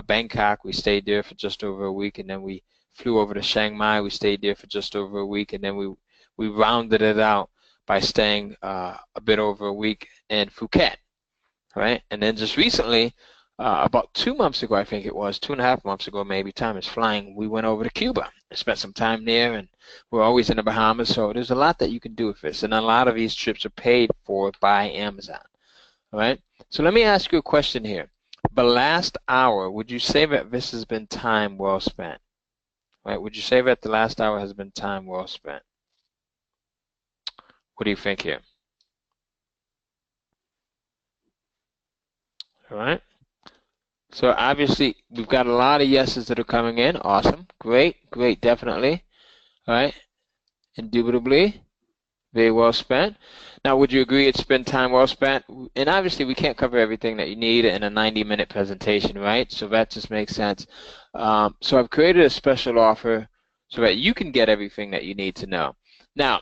Bangkok. We stayed there for just over a week, and then we flew over to Chiang Mai. We stayed there for just over a week, and then we rounded it out by staying a bit over a week in Phuket, right? And then just recently, about 2 months ago, I think it was, 2.5 months ago maybe, time is flying, we went over to Cuba and spent some time there, and we're always in the Bahamas, so there's a lot that you can do with this, and a lot of these trips are paid for by Amazon, all right? So let me ask you a question here. The last hour, would you say that this has been time well spent? Right? Would you say that the last hour has been time well spent? What do you think here? All right. So obviously, we've got a lot of yeses that are coming in. Awesome. Great. Great. Definitely. All right. Indubitably. Very well spent. Now, would you agree it's been time well spent? And obviously, we can't cover everything that you need in a 90-minute presentation, right? So that just makes sense. So I've created a special offer so that you can get everything that you need to know. Now,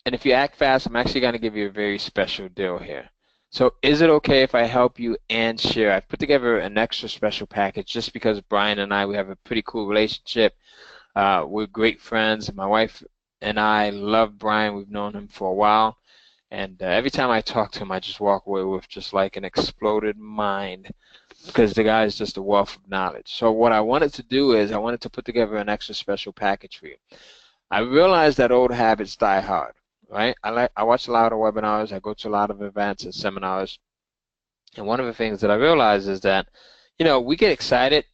and if you act fast, I'm actually going to give you a very special deal here. So is it okay if I help you and share? I've put together an extra special package just because Bryan and I, we have a pretty cool relationship. We're great friends. My wife and I love Bryan. We've known him for a while. And every time I talk to him, I just walk away with just like an exploded mind because the guy is just a wealth of knowledge. So what I wanted to do is I wanted to put together an extra special package for you. I realized that old habits die hard, right? I watch a lot of webinars, I go to a lot of events and seminars, and one of the things that I realize is that, we get excited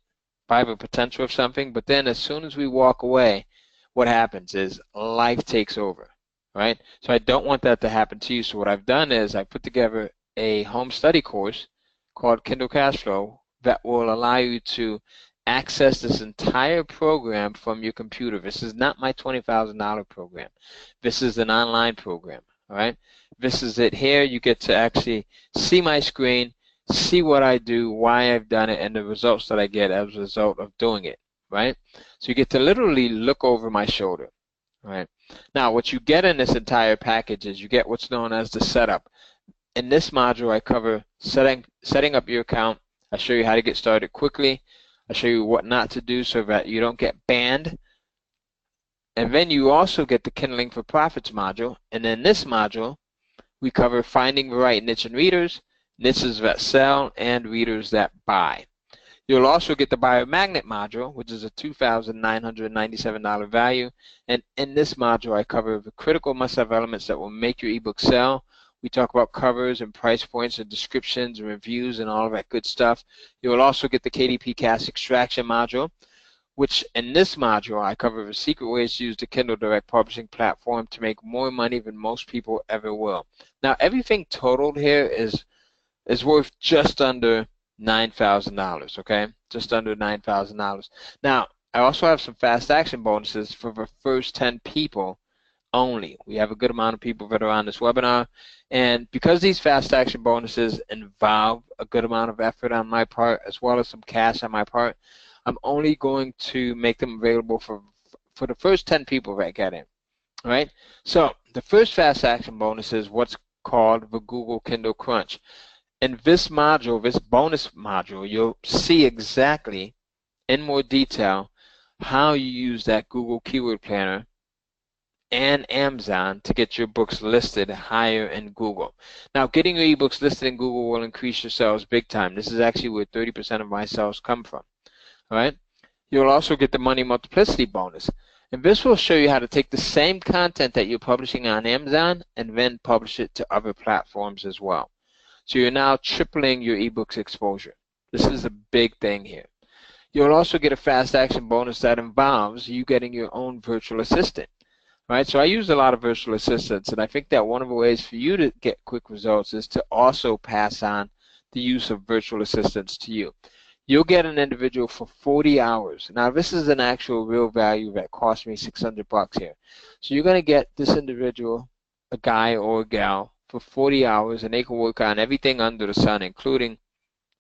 by the potential of something, but then as soon as we walk away, what happens is life takes over, right? So I don't want that to happen to you. So what I've done is I put together a home study course called Kindle Cashflow that will allow you to access this entire program from your computer. This is not my $20,000 program. This is an online program, all right? This is it here. You get to actually see my screen, see what I do, why I've done it, and the results that I get as a result of doing it, right? So you get to literally look over my shoulder, right? Now, what you get in this entire package is you get what's known as the setup. In this module, I cover setting up your account. I show you how to get started quickly. I show you what not to do so that you don't get banned. And then you also get the Kindling for Profits module. And in this module, we cover finding the right niche and readers, niches that sell, and readers that buy. You'll also get the Biomagnet module, which is a $2,997 value. And in this module, I cover the critical must-have elements that will make your ebook sell. We talk about covers and price points and descriptions and reviews and all of that good stuff. You will also get the KDP Cast extraction module, which in this module, I cover the secret ways to use the Kindle Direct Publishing platform to make more money than most people ever will. Now, everything totaled here is worth just under $9,000, okay? Just under $9,000. Now, I also have some fast action bonuses for the first 10 people only. We have a good amount of people that are on this webinar, and because these fast action bonuses involve a good amount of effort on my part as well as some cash on my part, I'm only going to make them available for the first 10 people that get in, all right? So the first fast action bonus is what's called the Google Kindle Crunch. In this module, this bonus module, you'll see exactly in more detail how you use that Google Keyword Planner and Amazon to get your books listed higher in Google. Now, getting your ebooks listed in Google will increase your sales big time. This is actually where 30% of my sales come from. All right? You'll also get the money multiplicity bonus. And this will show you how to take the same content that you're publishing on Amazon and then publish it to other platforms as well. So you're now tripling your ebooks exposure. This is a big thing here. You'll also get a fast action bonus that involves you getting your own virtual assistant. Right? So I use a lot of virtual assistants, and I think that one of the ways for you to get quick results is to also pass on the use of virtual assistants to you. You'll get an individual for 40 hours. Now, this is an actual real value that cost me $600 here. So you're going to get this individual, a guy or a gal, for 40 hours, and they can work on everything under the sun, including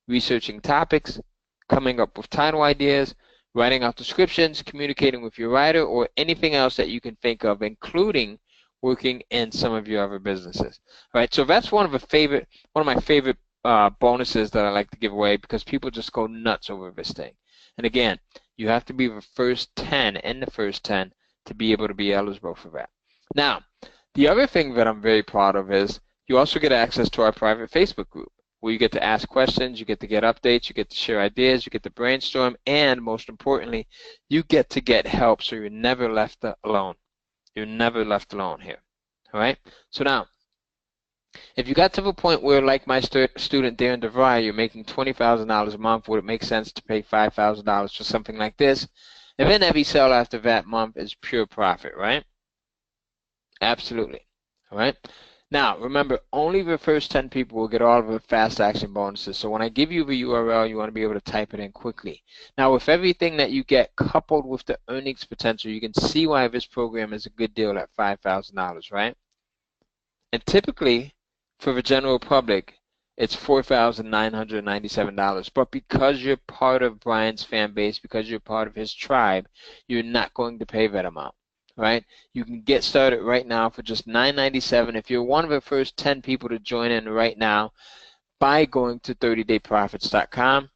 researching topics, coming up with title ideas, writing out descriptions, communicating with your writer, or anything else that you can think of, including working in some of your other businesses. All right, so that's one of my favorite bonuses that I like to give away because people just go nuts over this thing. And again, you have to be the first 10 to be able to be eligible for that. Now, the other thing that I'm very proud of is you also get access to our private Facebook group, where you get to ask questions, you get to get updates, you get to share ideas, you get to brainstorm, and most importantly, you get to get help so you're never left alone. You're never left alone here. All right? So now, if you got to the point where, like my student Darren DeVry, you're making $20,000 a month, would it make sense to pay $5,000 for something like this? And then every sale after that month is pure profit, right? Absolutely. All right? Now, remember, only the first 10 people will get all of the fast action bonuses. So when I give you the URL, you want to be able to type it in quickly. Now, with everything that you get coupled with the earnings potential, you can see why this program is a good deal at $5,000, right? And typically, for the general public, it's $4,997. But because you're part of Bryan's fan base, because you're part of his tribe, you're not going to pay that amount. Right? You can get started right now for just $9.97 if you're one of the first 10 people to join in right now by going to 30dayprofits.com.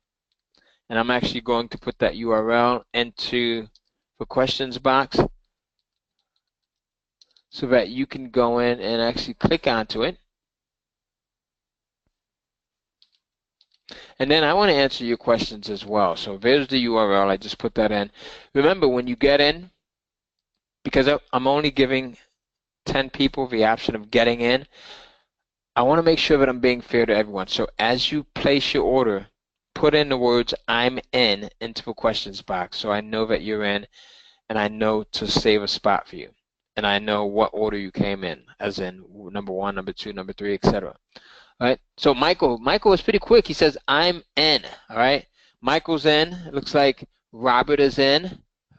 And I'm actually going to put that URL into the questions box so that you can go in and actually click onto it. And then I want to answer your questions as well. So there's the URL. I just put that in. Remember, when you get in, because I'm only giving 10 people the option of getting in, I want to make sure that I'm being fair to everyone. So as you place your order, put in the words "I'm in" into the questions box so I know that you're in, and I know to save a spot for you. And I know what order you came in, as in number 1, number 2, number 3, etc. All right. So Michael was pretty quick. He says, "I'm in." All right. Michael's in. It looks like Robert is in.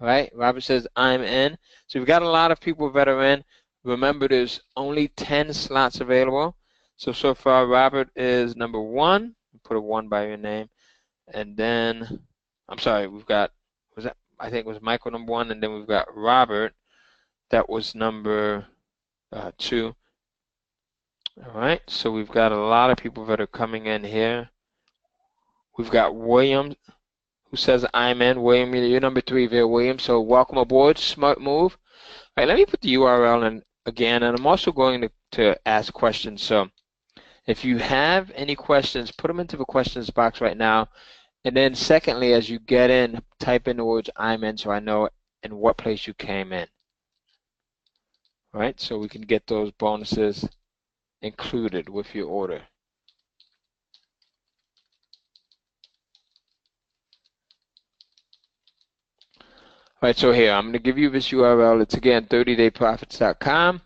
All right. Robert says, "I'm in." So we've got a lot of people that are in. Remember, there's only 10 slots available. So far, Robert is number 1. Put a 1 by your name. And then, I'm sorry, we've got, I think it was Michael number 1, and then we've got Robert. That was number 2. All right, so we've got a lot of people that are coming in here. We've got William, who says, "I'm in." William, you're number 3 there, William. So welcome aboard. Smart move. All right, let me put the URL in again, and I'm also going to ask questions. So if you have any questions, put them into the questions box right now. And then secondly, as you get in, type in the words "I'm in" so I know in what place you came in. All right, so we can get those bonuses included with your order. All right, so here, I'm going to give you this URL. It's again 30dayprofits.com.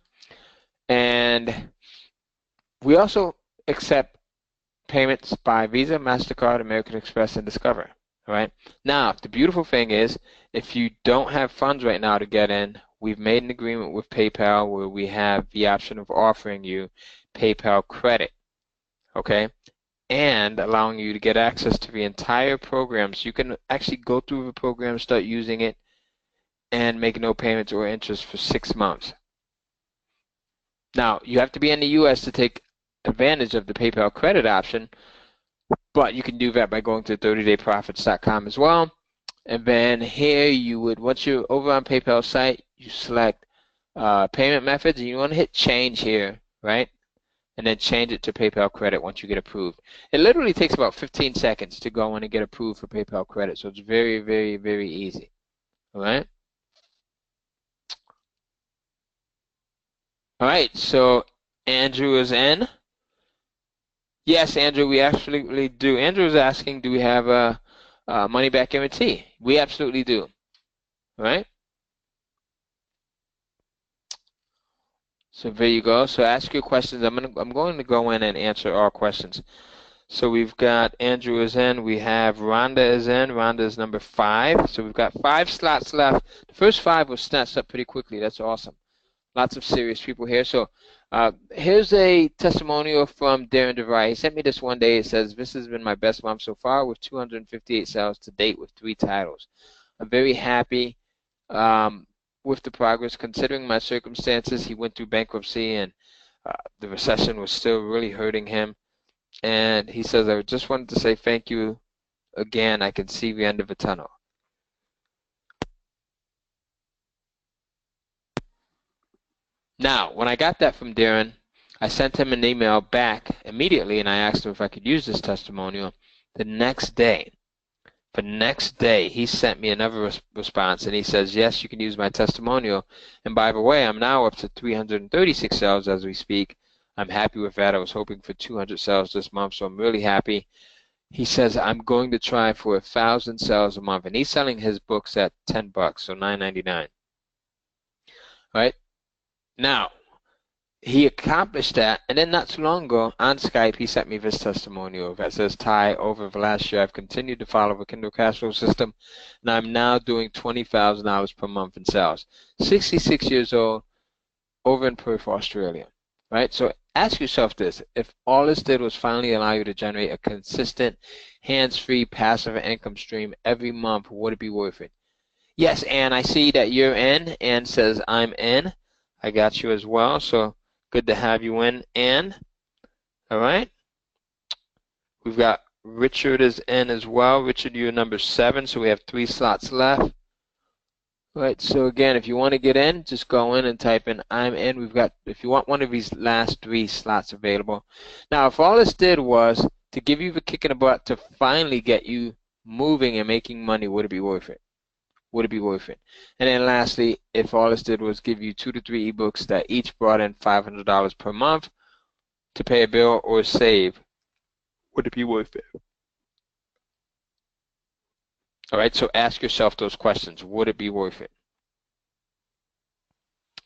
And we also accept payments by Visa, MasterCard, American Express, and Discover. All right. Now, the beautiful thing is, if you don't have funds right now to get in, we've made an agreement with PayPal where we have the option of offering you PayPal credit, okay, and allowing you to get access to the entire program. So you can actually go through the program, start using it, and make no payments or interest for 6 months. Now, you have to be in the U.S. to take advantage of the PayPal credit option, but you can do that by going to 30dayprofits.com as well. And then here you would, once you're over on PayPal site, you select payment methods, and you want to hit change here, right? And then change it to PayPal credit once you get approved. It literally takes about 15 seconds to go in and get approved for PayPal credit, so it's very, very, very easy, all right? All right, so Andrew is in. Yes, Andrew, we absolutely do. Andrew is asking, do we have a money back guarantee? We absolutely do. All right. So there you go. So ask your questions. I'm going to go in and answer all questions. So we've got Andrew is in. We have Rhonda is in. Rhonda is number 5. So we've got 5 slots left. The first 5 was snatched up pretty quickly. That's awesome. Lots of serious people here. So here's a testimonial from Darren DeVry. He sent me this one day. It says, "This has been my best month so far with 258 sales to date with 3 titles. I'm very happy with the progress considering my circumstances." He went through bankruptcy and the recession was still really hurting him. And he says, "I just wanted to say thank you again. I can see the end of the tunnel." Now, when I got that from Darren, I sent him an email back immediately, and I asked him if I could use this testimonial. The next day, he sent me another response, and he says, "Yes, you can use my testimonial. And by the way, I'm now up to 336 sales as we speak. I'm happy with that. I was hoping for 200 sales this month, so I'm really happy." He says, "I'm going to try for 1,000 sales a month," and he's selling his books at $10, so $9.99. All right. Now, he accomplished that, and then not too long ago on Skype, he sent me this testimonial that says, "Ty, over the last year, I've continued to follow the Kindle cash flow system, and I'm now doing $20,000 per month in sales. 66 years old, over in Perth, Australia." Right? So ask yourself this: if all this did was finally allow you to generate a consistent, hands-free, passive income stream every month, would it be worth it? Yes, Ann, I see that you're in. Ann says, "I'm in." I got you as well, so good to have you in, Ann. All right. We've got Richard is in as well. Richard, you're number 7, so we have 3 slots left. All right, so again, if you want to get in, just go in and type in "I'm in." We've got, if you want one of these last 3 slots available. Now, if all this did was to give you the kick in the butt to finally get you moving and making money, would it be worth it? would it be worth it? And then lastly, if all this did was give you 2 to 3 ebooks that each brought in $500 per month to pay a bill or save, would it be worth it? All right, so ask yourself those questions. Would it be worth it?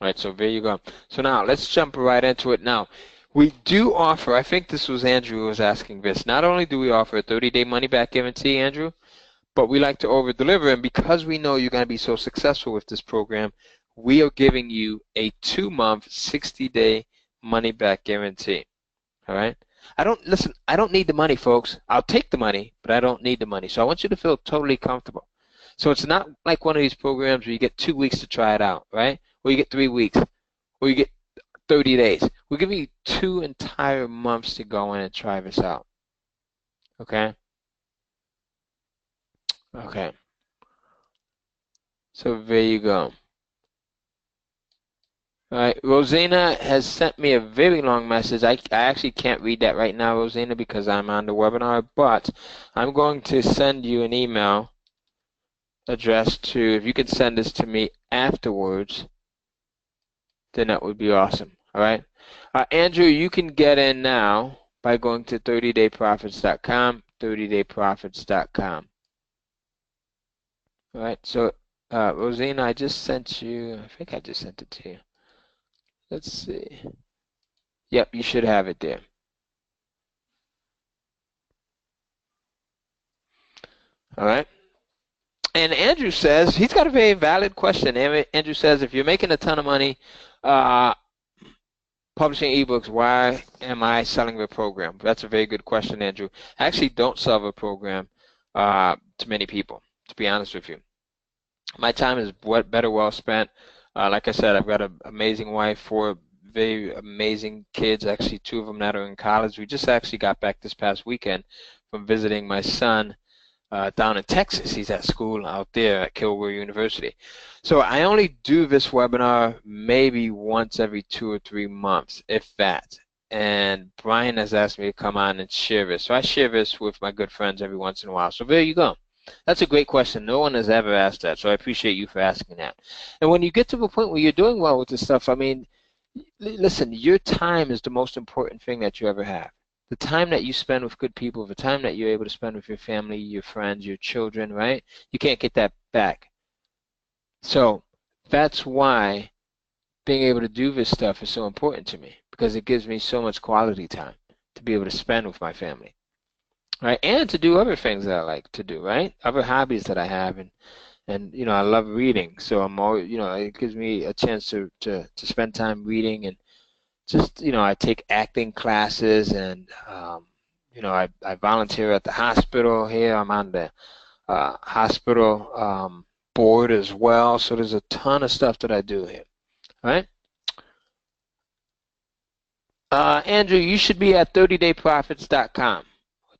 All right, so there you go. So now let's jump right into it now. We do offer, I think this was Andrew who was asking this, not only do we offer a 30-day money-back guarantee, Andrew, but we like to over-deliver, and because we know you're going to be so successful with this program, we are giving you a 2-month, 60-day money-back guarantee. All right? I don't need the money, folks. I'll take the money, but I don't need the money. So I want you to feel totally comfortable. So it's not like one of these programs where you get 2 weeks to try it out, right? Or you get 3 weeks, or you get 30 days. We're giving you 2 entire months to go in and try this out. Okay? Okay. So there you go. All right, Rosina has sent me a very long message. I actually can't read that right now, Rosina, because I'm on the webinar, but I'm going to send you an email address to, if you could send this to me afterwards, then that would be awesome. All right. Andrew, you can get in now by going to 30dayprofits.com, 30dayprofits.com. All right, so Rosina, I just sent you, I think I just sent it to you. Let's see. Yep, you should have it there. All right. And Andrew says, he's got a very valid question. Andrew says, if you're making a ton of money publishing ebooks, why am I selling the program? That's a very good question, Andrew. I actually don't sell the program to many people, to be honest with you. My time is better well spent. Like I said, I've got an amazing wife, 4 very amazing kids, actually 2 of them that are in college. We just actually got back this past weekend from visiting my son down in Texas. He's at school out there at Kilgore University. So I only do this webinar maybe once every 2 or 3 months, if that. And Bryan has asked me to come on and share this. So I share this with my good friends every once in a while. So there you go. That's a great question. No one has ever asked that, so I appreciate you for asking that. And when you get to the point where you're doing well with this stuff, I mean, listen, your time is the most important thing that you ever have. The time that you spend with good people, the time that you're able to spend with your family, your friends, your children, right? You can't get that back. So that's why being able to do this stuff is so important to me, because it gives me so much quality time to be able to spend with my family. Right, and to do other things that I like to do, right? Other hobbies that I have, and you know, I love reading, so I'm always, you know, it gives me a chance to spend time reading, and just, you know, I take acting classes, and you know, I volunteer at the hospital here. I'm on the hospital board as well, so there's a ton of stuff that I do here. All right. Andrew, you should be at 30dayprofits.com.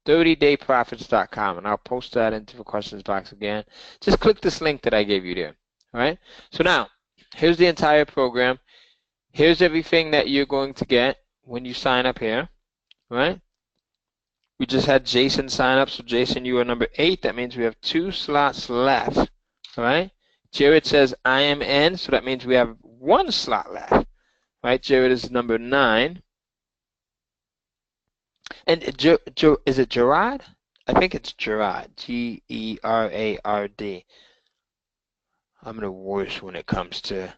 30dayprofits.com, and I'll post that into the questions box again. Just click this link that I gave you there. All right. So now, here's the entire program. Here's everything that you're going to get when you sign up here. All right. We just had Jason sign up. So Jason, you are number 8. That means we have 2 slots left. All right. Jared says I am in, so that means we have 1 slot left. All right. Jared is number 9. And is it Gerard? I think it's Gerard. Gerard. I'm the worst when it comes to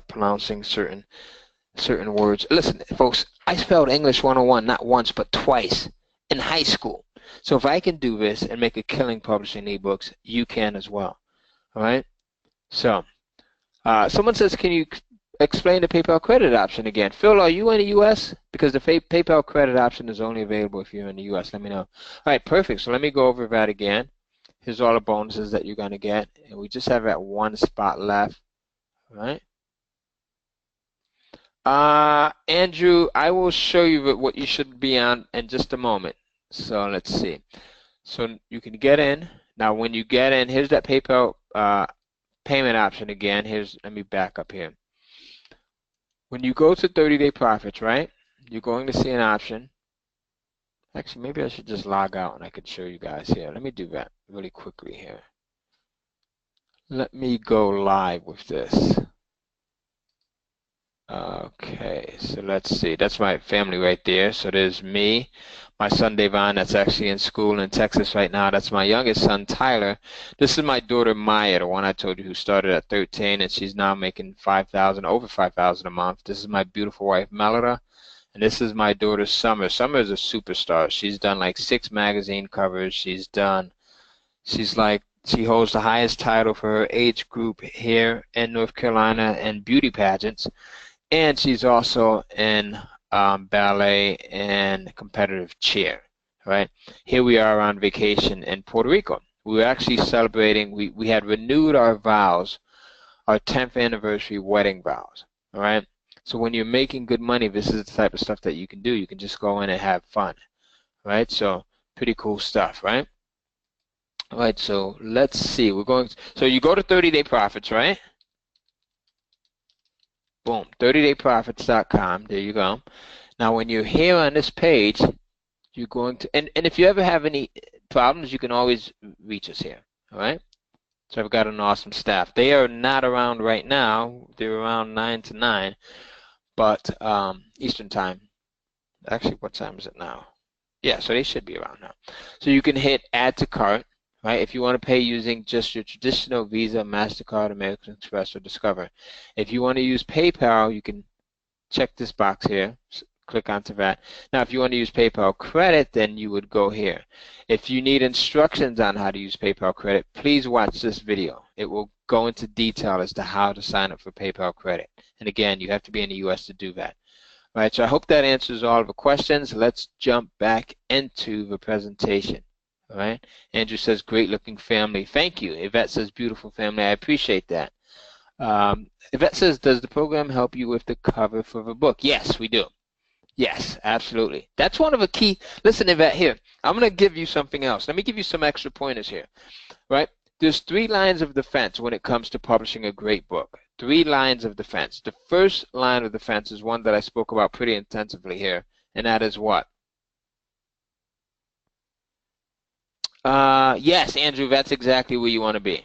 pronouncing certain words. Listen, folks, I spelled English 101 not once but twice in high school. So if I can do this and make a killing publishing ebooks, you can as well. All right? So someone says, can you explain the PayPal credit option again? Phil, are you in the U.S.? Because the PayPal credit option is only available if you're in the U.S. Let me know. All right, perfect. So let me go over that again. Here's all the bonuses that you're going to get. And we just have that 1 spot left. All right. Andrew, I will show you what you should be on in just a moment. So let's see. So you can get in. Now, when you get in, here's that PayPal payment option again. Let me back up here. When you go to 30-day profits, right, you're going to see an option. Actually, maybe I should just log out and I could show you guys here. Let me do that really quickly here. Let me go live with this. Okay, so let's see. That's my family right there. So there's me, my son Devon, that's actually in school in Texas right now. That's my youngest son Tyler. This is my daughter Maya, the one I told you who started at 13, and she's now making 5,000, over 5,000 a month. This is my beautiful wife Melida, and this is my daughter Summer. Summer is a superstar. She's done like 6 magazine covers. She holds the highest title for her age group here in North Carolina in beauty pageants. And she's also in ballet and competitive cheer, right? Here we are on vacation in Puerto Rico. We were actually celebrating, we had renewed our vows, our 10th anniversary wedding vows, all right? So when you're making good money, this is the type of stuff that you can do. You can just go in and have fun, right? So pretty cool stuff, right? All right, so let's see. So you go to 30-day profits, right? Boom, 30dayprofits.com. There you go. Now, when you're here on this page, you're going to, and if you ever have any problems, you can always reach us here. All right. So I've got an awesome staff. They are not around right now. They're around 9 to 9, but Eastern time. Actually, what time is it now? Yeah, so they should be around now. So you can hit add to cart. Right? If you want to pay using just your traditional Visa, MasterCard, American Express, or Discover. If you want to use PayPal, you can check this box here, click onto that. Now, if you want to use PayPal Credit, then you would go here. If you need instructions on how to use PayPal Credit, please watch this video. It will go into detail as to how to sign up for PayPal Credit. And again, you have to be in the U.S. to do that. All right, so I hope that answers all of the questions. Let's jump back into the presentation. All right. Andrew says, great looking family. Thank you. Yvette says, beautiful family. I appreciate that. Yvette says, does the program help you with the cover for the book? Yes, we do. Yes, absolutely. That's one of the key. Listen, Yvette, here. I'm going to give you something else. Let me give you some extra pointers here. Right? There's 3 lines of defense when it comes to publishing a great book. 3 lines of defense. The first line of defense is one that I spoke about pretty intensively here, and that is what? Yes, Andrew, that's exactly where you want to be.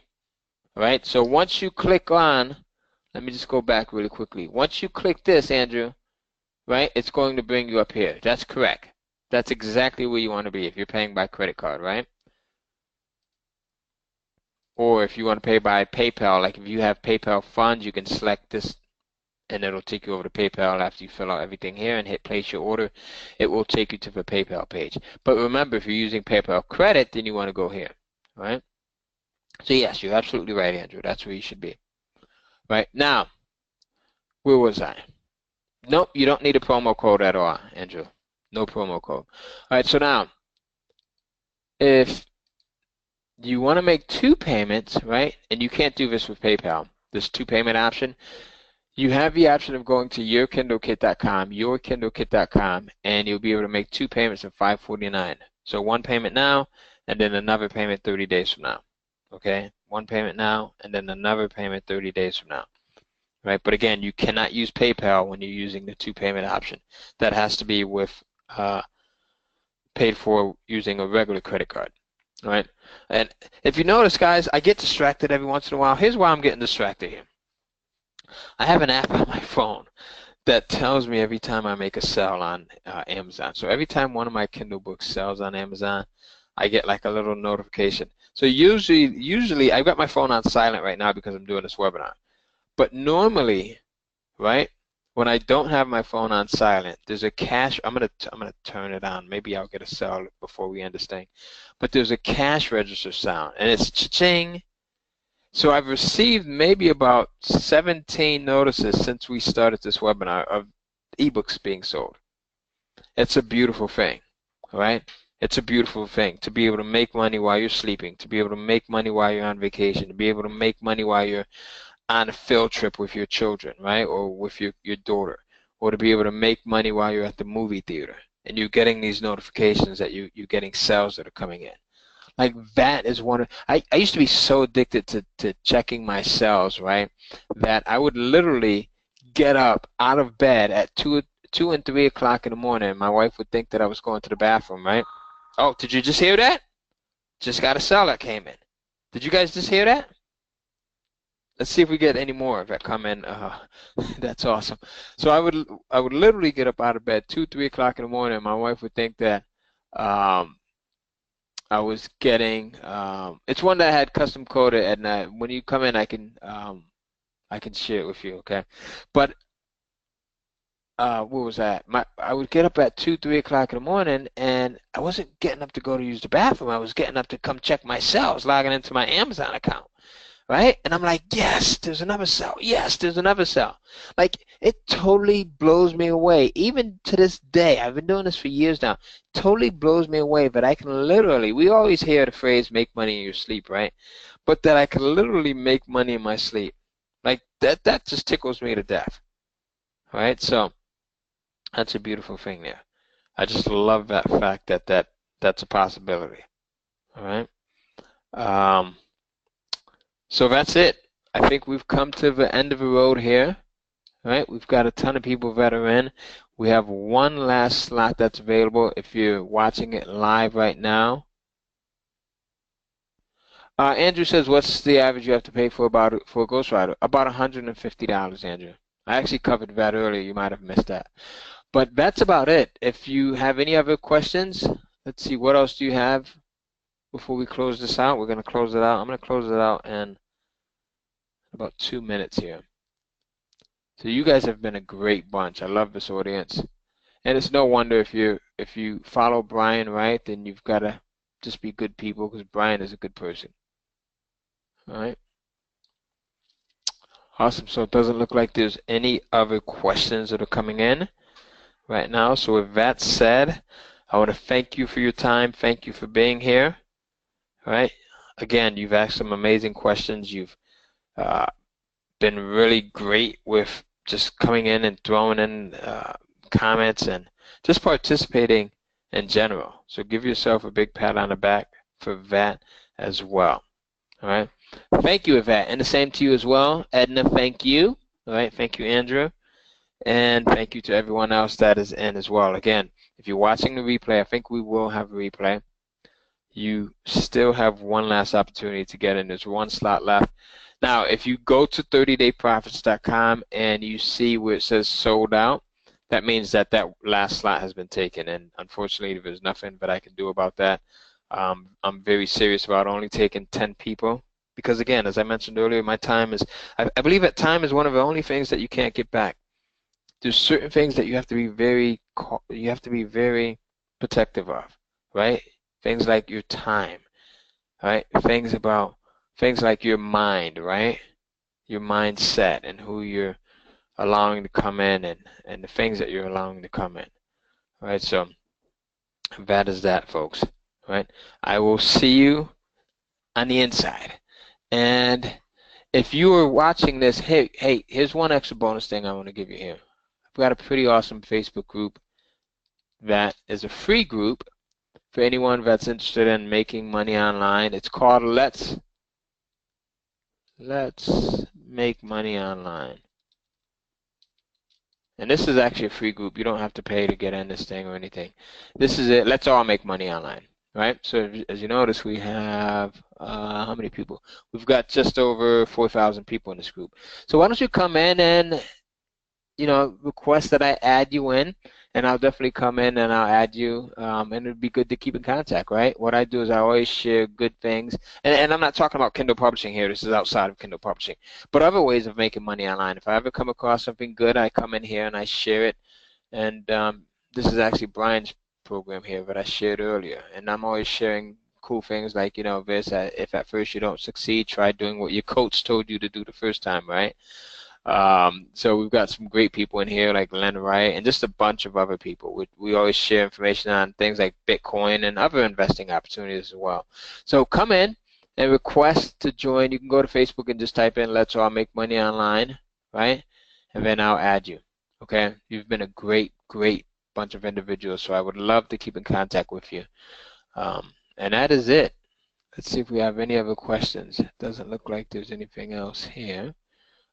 All right, so once you click on, let me just go back really quickly. Once you click this, Andrew, right, it's going to bring you up here. That's correct. That's exactly where you want to be if you're paying by credit card, right? Or if you want to pay by PayPal, like if you have PayPal funds, you can select this and it'll take you over to PayPal after you fill out everything here and hit place your order. It will take you to the PayPal page. But remember, if you're using PayPal credit, then you want to go here, right? So yes, you're absolutely right, Andrew. That's where you should be. Right now, where was I? Nope, you don't need a promo code at all, Andrew. No promo code. All right, so now, if you want to make 2 payments, right, and you can't do this with PayPal, this 2 payment option, you have the option of going to yourkindlekit.com, and you'll be able to make 2 payments of $5.49. So 1 payment now, and then another payment 30 days from now. Okay, 1 payment now, and then another payment 30 days from now. Right, but again, you cannot use PayPal when you're using the 2 payment option. That has to be with paid for using a regular credit card. All right, and if you notice, guys, I get distracted every once in a while. Here's why I'm getting distracted here. I have an app on my phone that tells me every time I make a sale on Amazon. So every time one of my Kindle books sells on Amazon, I get like a little notification. So usually I've got my phone on silent right now because I'm doing this webinar. But normally, right, when I don't have my phone on silent, there's a cash. I'm gonna turn it on. Maybe I'll get a sale before we end this thing. But there's a cash register sound, and it's cha-ching. So I've received maybe about 17 notices since we started this webinar of ebooks being sold. It's a beautiful thing, right? It's a beautiful thing to be able to make money while you're sleeping, to be able to make money while you're on vacation, to be able to make money while you're on a field trip with your children, right, or with your daughter, or to be able to make money while you're at the movie theater, and you're getting these notifications that you're getting sales that are coming in. Like that is one of, I used to be so addicted to checking my sales, right, that I would literally get up out of bed at 2 and 3 o'clock in the morning. My wife would think that I was going to the bathroom, right? Oh, did you just hear that? Just got a sale that came in. Did you guys just hear that? let's see if we get any more that come in. That's awesome. So I would literally get up out of bed 2, 3 o'clock in the morning. And my wife would think that um, I was getting. It's one that I had custom coded, and when you come in, I can share it with you. Okay, but what was that? I would get up at 2, 3 o'clock in the morning, and I wasn't getting up to go to use the bathroom. I was getting up to come check my sales, logging into my Amazon account, right? And I'm like, yes, there's another cell. Yes, there's another cell. Like, it totally blows me away. Even to this day, I've been doing this for years now. Totally blows me away that I can literally, we always hear the phrase make money in your sleep, right? But that I can literally make money in my sleep. Like, that just tickles me to death, right? So that's a beautiful thing there. I just love that fact that's a possibility, all right? Um, So that's it. I think we've come to the end of the road here, right? We've got a ton of people that are in. We have one last slot that's available if you're watching it live right now. Andrew says, what's the average you have to pay for a ghostwriter? About $150, Andrew. I actually covered that earlier. You might have missed that. But that's about it. If you have any other questions, let's see, what else do you have before we close this out? We're going to close it out. I'm going to close it out in about 2 minutes here. So you guys have been a great bunch. I love this audience. And it's no wonder if you follow Bryan, right, then you've got to just be good people because Bryan is a good person. All right. Awesome. So it doesn't look like there's any other questions that are coming in right now. So with that said, I want to thank you for your time. Thank you for being here. All right. Again, you've asked some amazing questions. You've been really great with just coming in and throwing in comments and just participating in general. So give yourself a big pat on the back for that as well. All right. Thank you, Yvette. And the same to you as well. Edna, thank you. All right. Thank you, Andrew. And thank you to everyone else that is in as well. Again, if you're watching the replay, I think we will have a replay. You still have one last opportunity to get in. There's one slot left. Now, if you go to 30dayprofits.com and you see where it says sold out, that means that that last slot has been taken. And unfortunately, there's nothing that I can do about that. I'm very serious about only taking 10 people because, again, as I mentioned earlier, my time is, I believe that time is one of the only things that you can't get back. There's certain things that you have to be very protective of, right? Things like your time, right? Things like your mind, right? Your mindset and who you're allowing to come in and the things that you're allowing to come in, right? So that is that, folks, right? I will see you on the inside. And if you are watching this, hey, here's one extra bonus thing I want to give you here. I've got a pretty awesome Facebook group that is a free group for anyone that's interested in making money online. It's called Let's Make Money Online. And this is actually a free group. You don't have to pay to get in this thing or anything. This is it. Let's all make money online, right? So as you notice, we have, how many people? We've got just over 4,000 people in this group. So why don't you come in and, request that I add you in, and I'll definitely come in and I'll add you, and it'd be good to keep in contact, right? What I do is I always share good things, and I'm not talking about Kindle publishing here. This is outside of Kindle publishing, but other ways of making money online. If I ever come across something good, I come in here and I share it, and this is actually Bryan's program here that I shared earlier, and I'm always sharing cool things like, if at first you don't succeed, try doing what your coach told you to do the first time, right? So we've got some great people in here like Len Wright and just a bunch of other people. We always share information on things like Bitcoin and other investing opportunities as well. So come in and request to join. You can go to Facebook and just type in Let's All Make Money Online, right? And then I'll add you, okay? You've been a great bunch of individuals, so I would love to keep in contact with you. And that is it. Let's see if we have any other questions. It doesn't look like there's anything else here.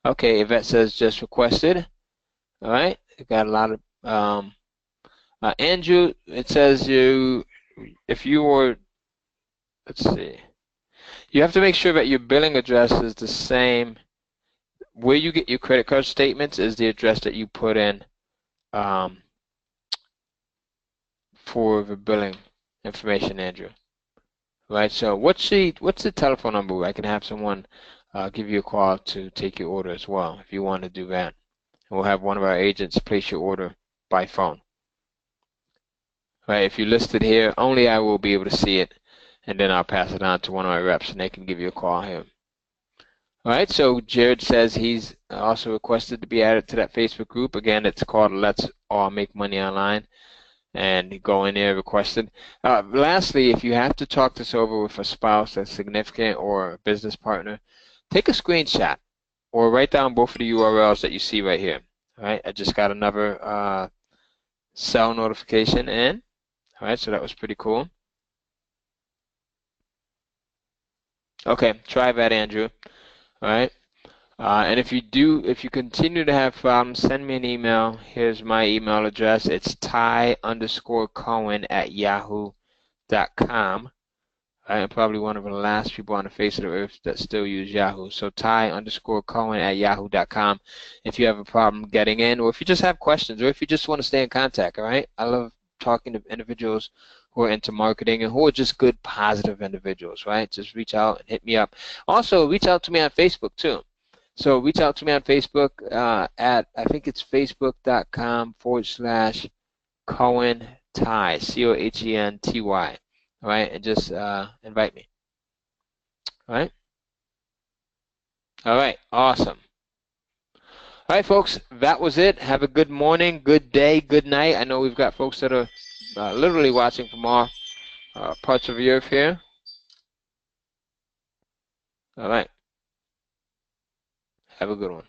Okay, Yvette says just requested. All right, you got a lot of Andrew. It says if you were, let's see, you have to make sure that your billing address is the same where you get your credit card statements is the address that you put in for the billing information, Andrew. Right. So what's the telephone number? I can have someone give you a call to take your order as well if you want to do that. And we'll have one of our agents place your order by phone. Right. If you list it here, only I will be able to see it, and then I'll pass it on to one of my reps, and they can give you a call here. All right. So Jared says he's also requested to be added to that Facebook group. Again, it's called Let's All Make Money Online. And go in there, requested. Lastly, if you have to talk this over with a spouse, a significant, or a business partner, take a screenshot or write down both of the URLs that you see right here. All right, I just got another cell notification in. All right, so that was pretty cool. Okay, try that, Andrew. All right. And if you continue to have problems, send me an email. Here's my email address. It's ty_cohen@yahoo.com. I'm probably one of the last people on the face of the earth that still use Yahoo. So ty_cohen@yahoo.com if you have a problem getting in, or if you just have questions, or if you just want to stay in contact, all right? I love talking to individuals who are into marketing and who are just good, positive individuals, right? Just reach out and hit me up. Also, reach out to me on Facebook, too. So reach out to me on Facebook at, I think it's facebook.com/Cohen Ty, COHENTY. All right, and just invite me. All right? All right, awesome. All right, folks, that was it. Have a good morning, good day, good night. I know we've got folks that are literally watching from all parts of the earth here. All right. Have a good one.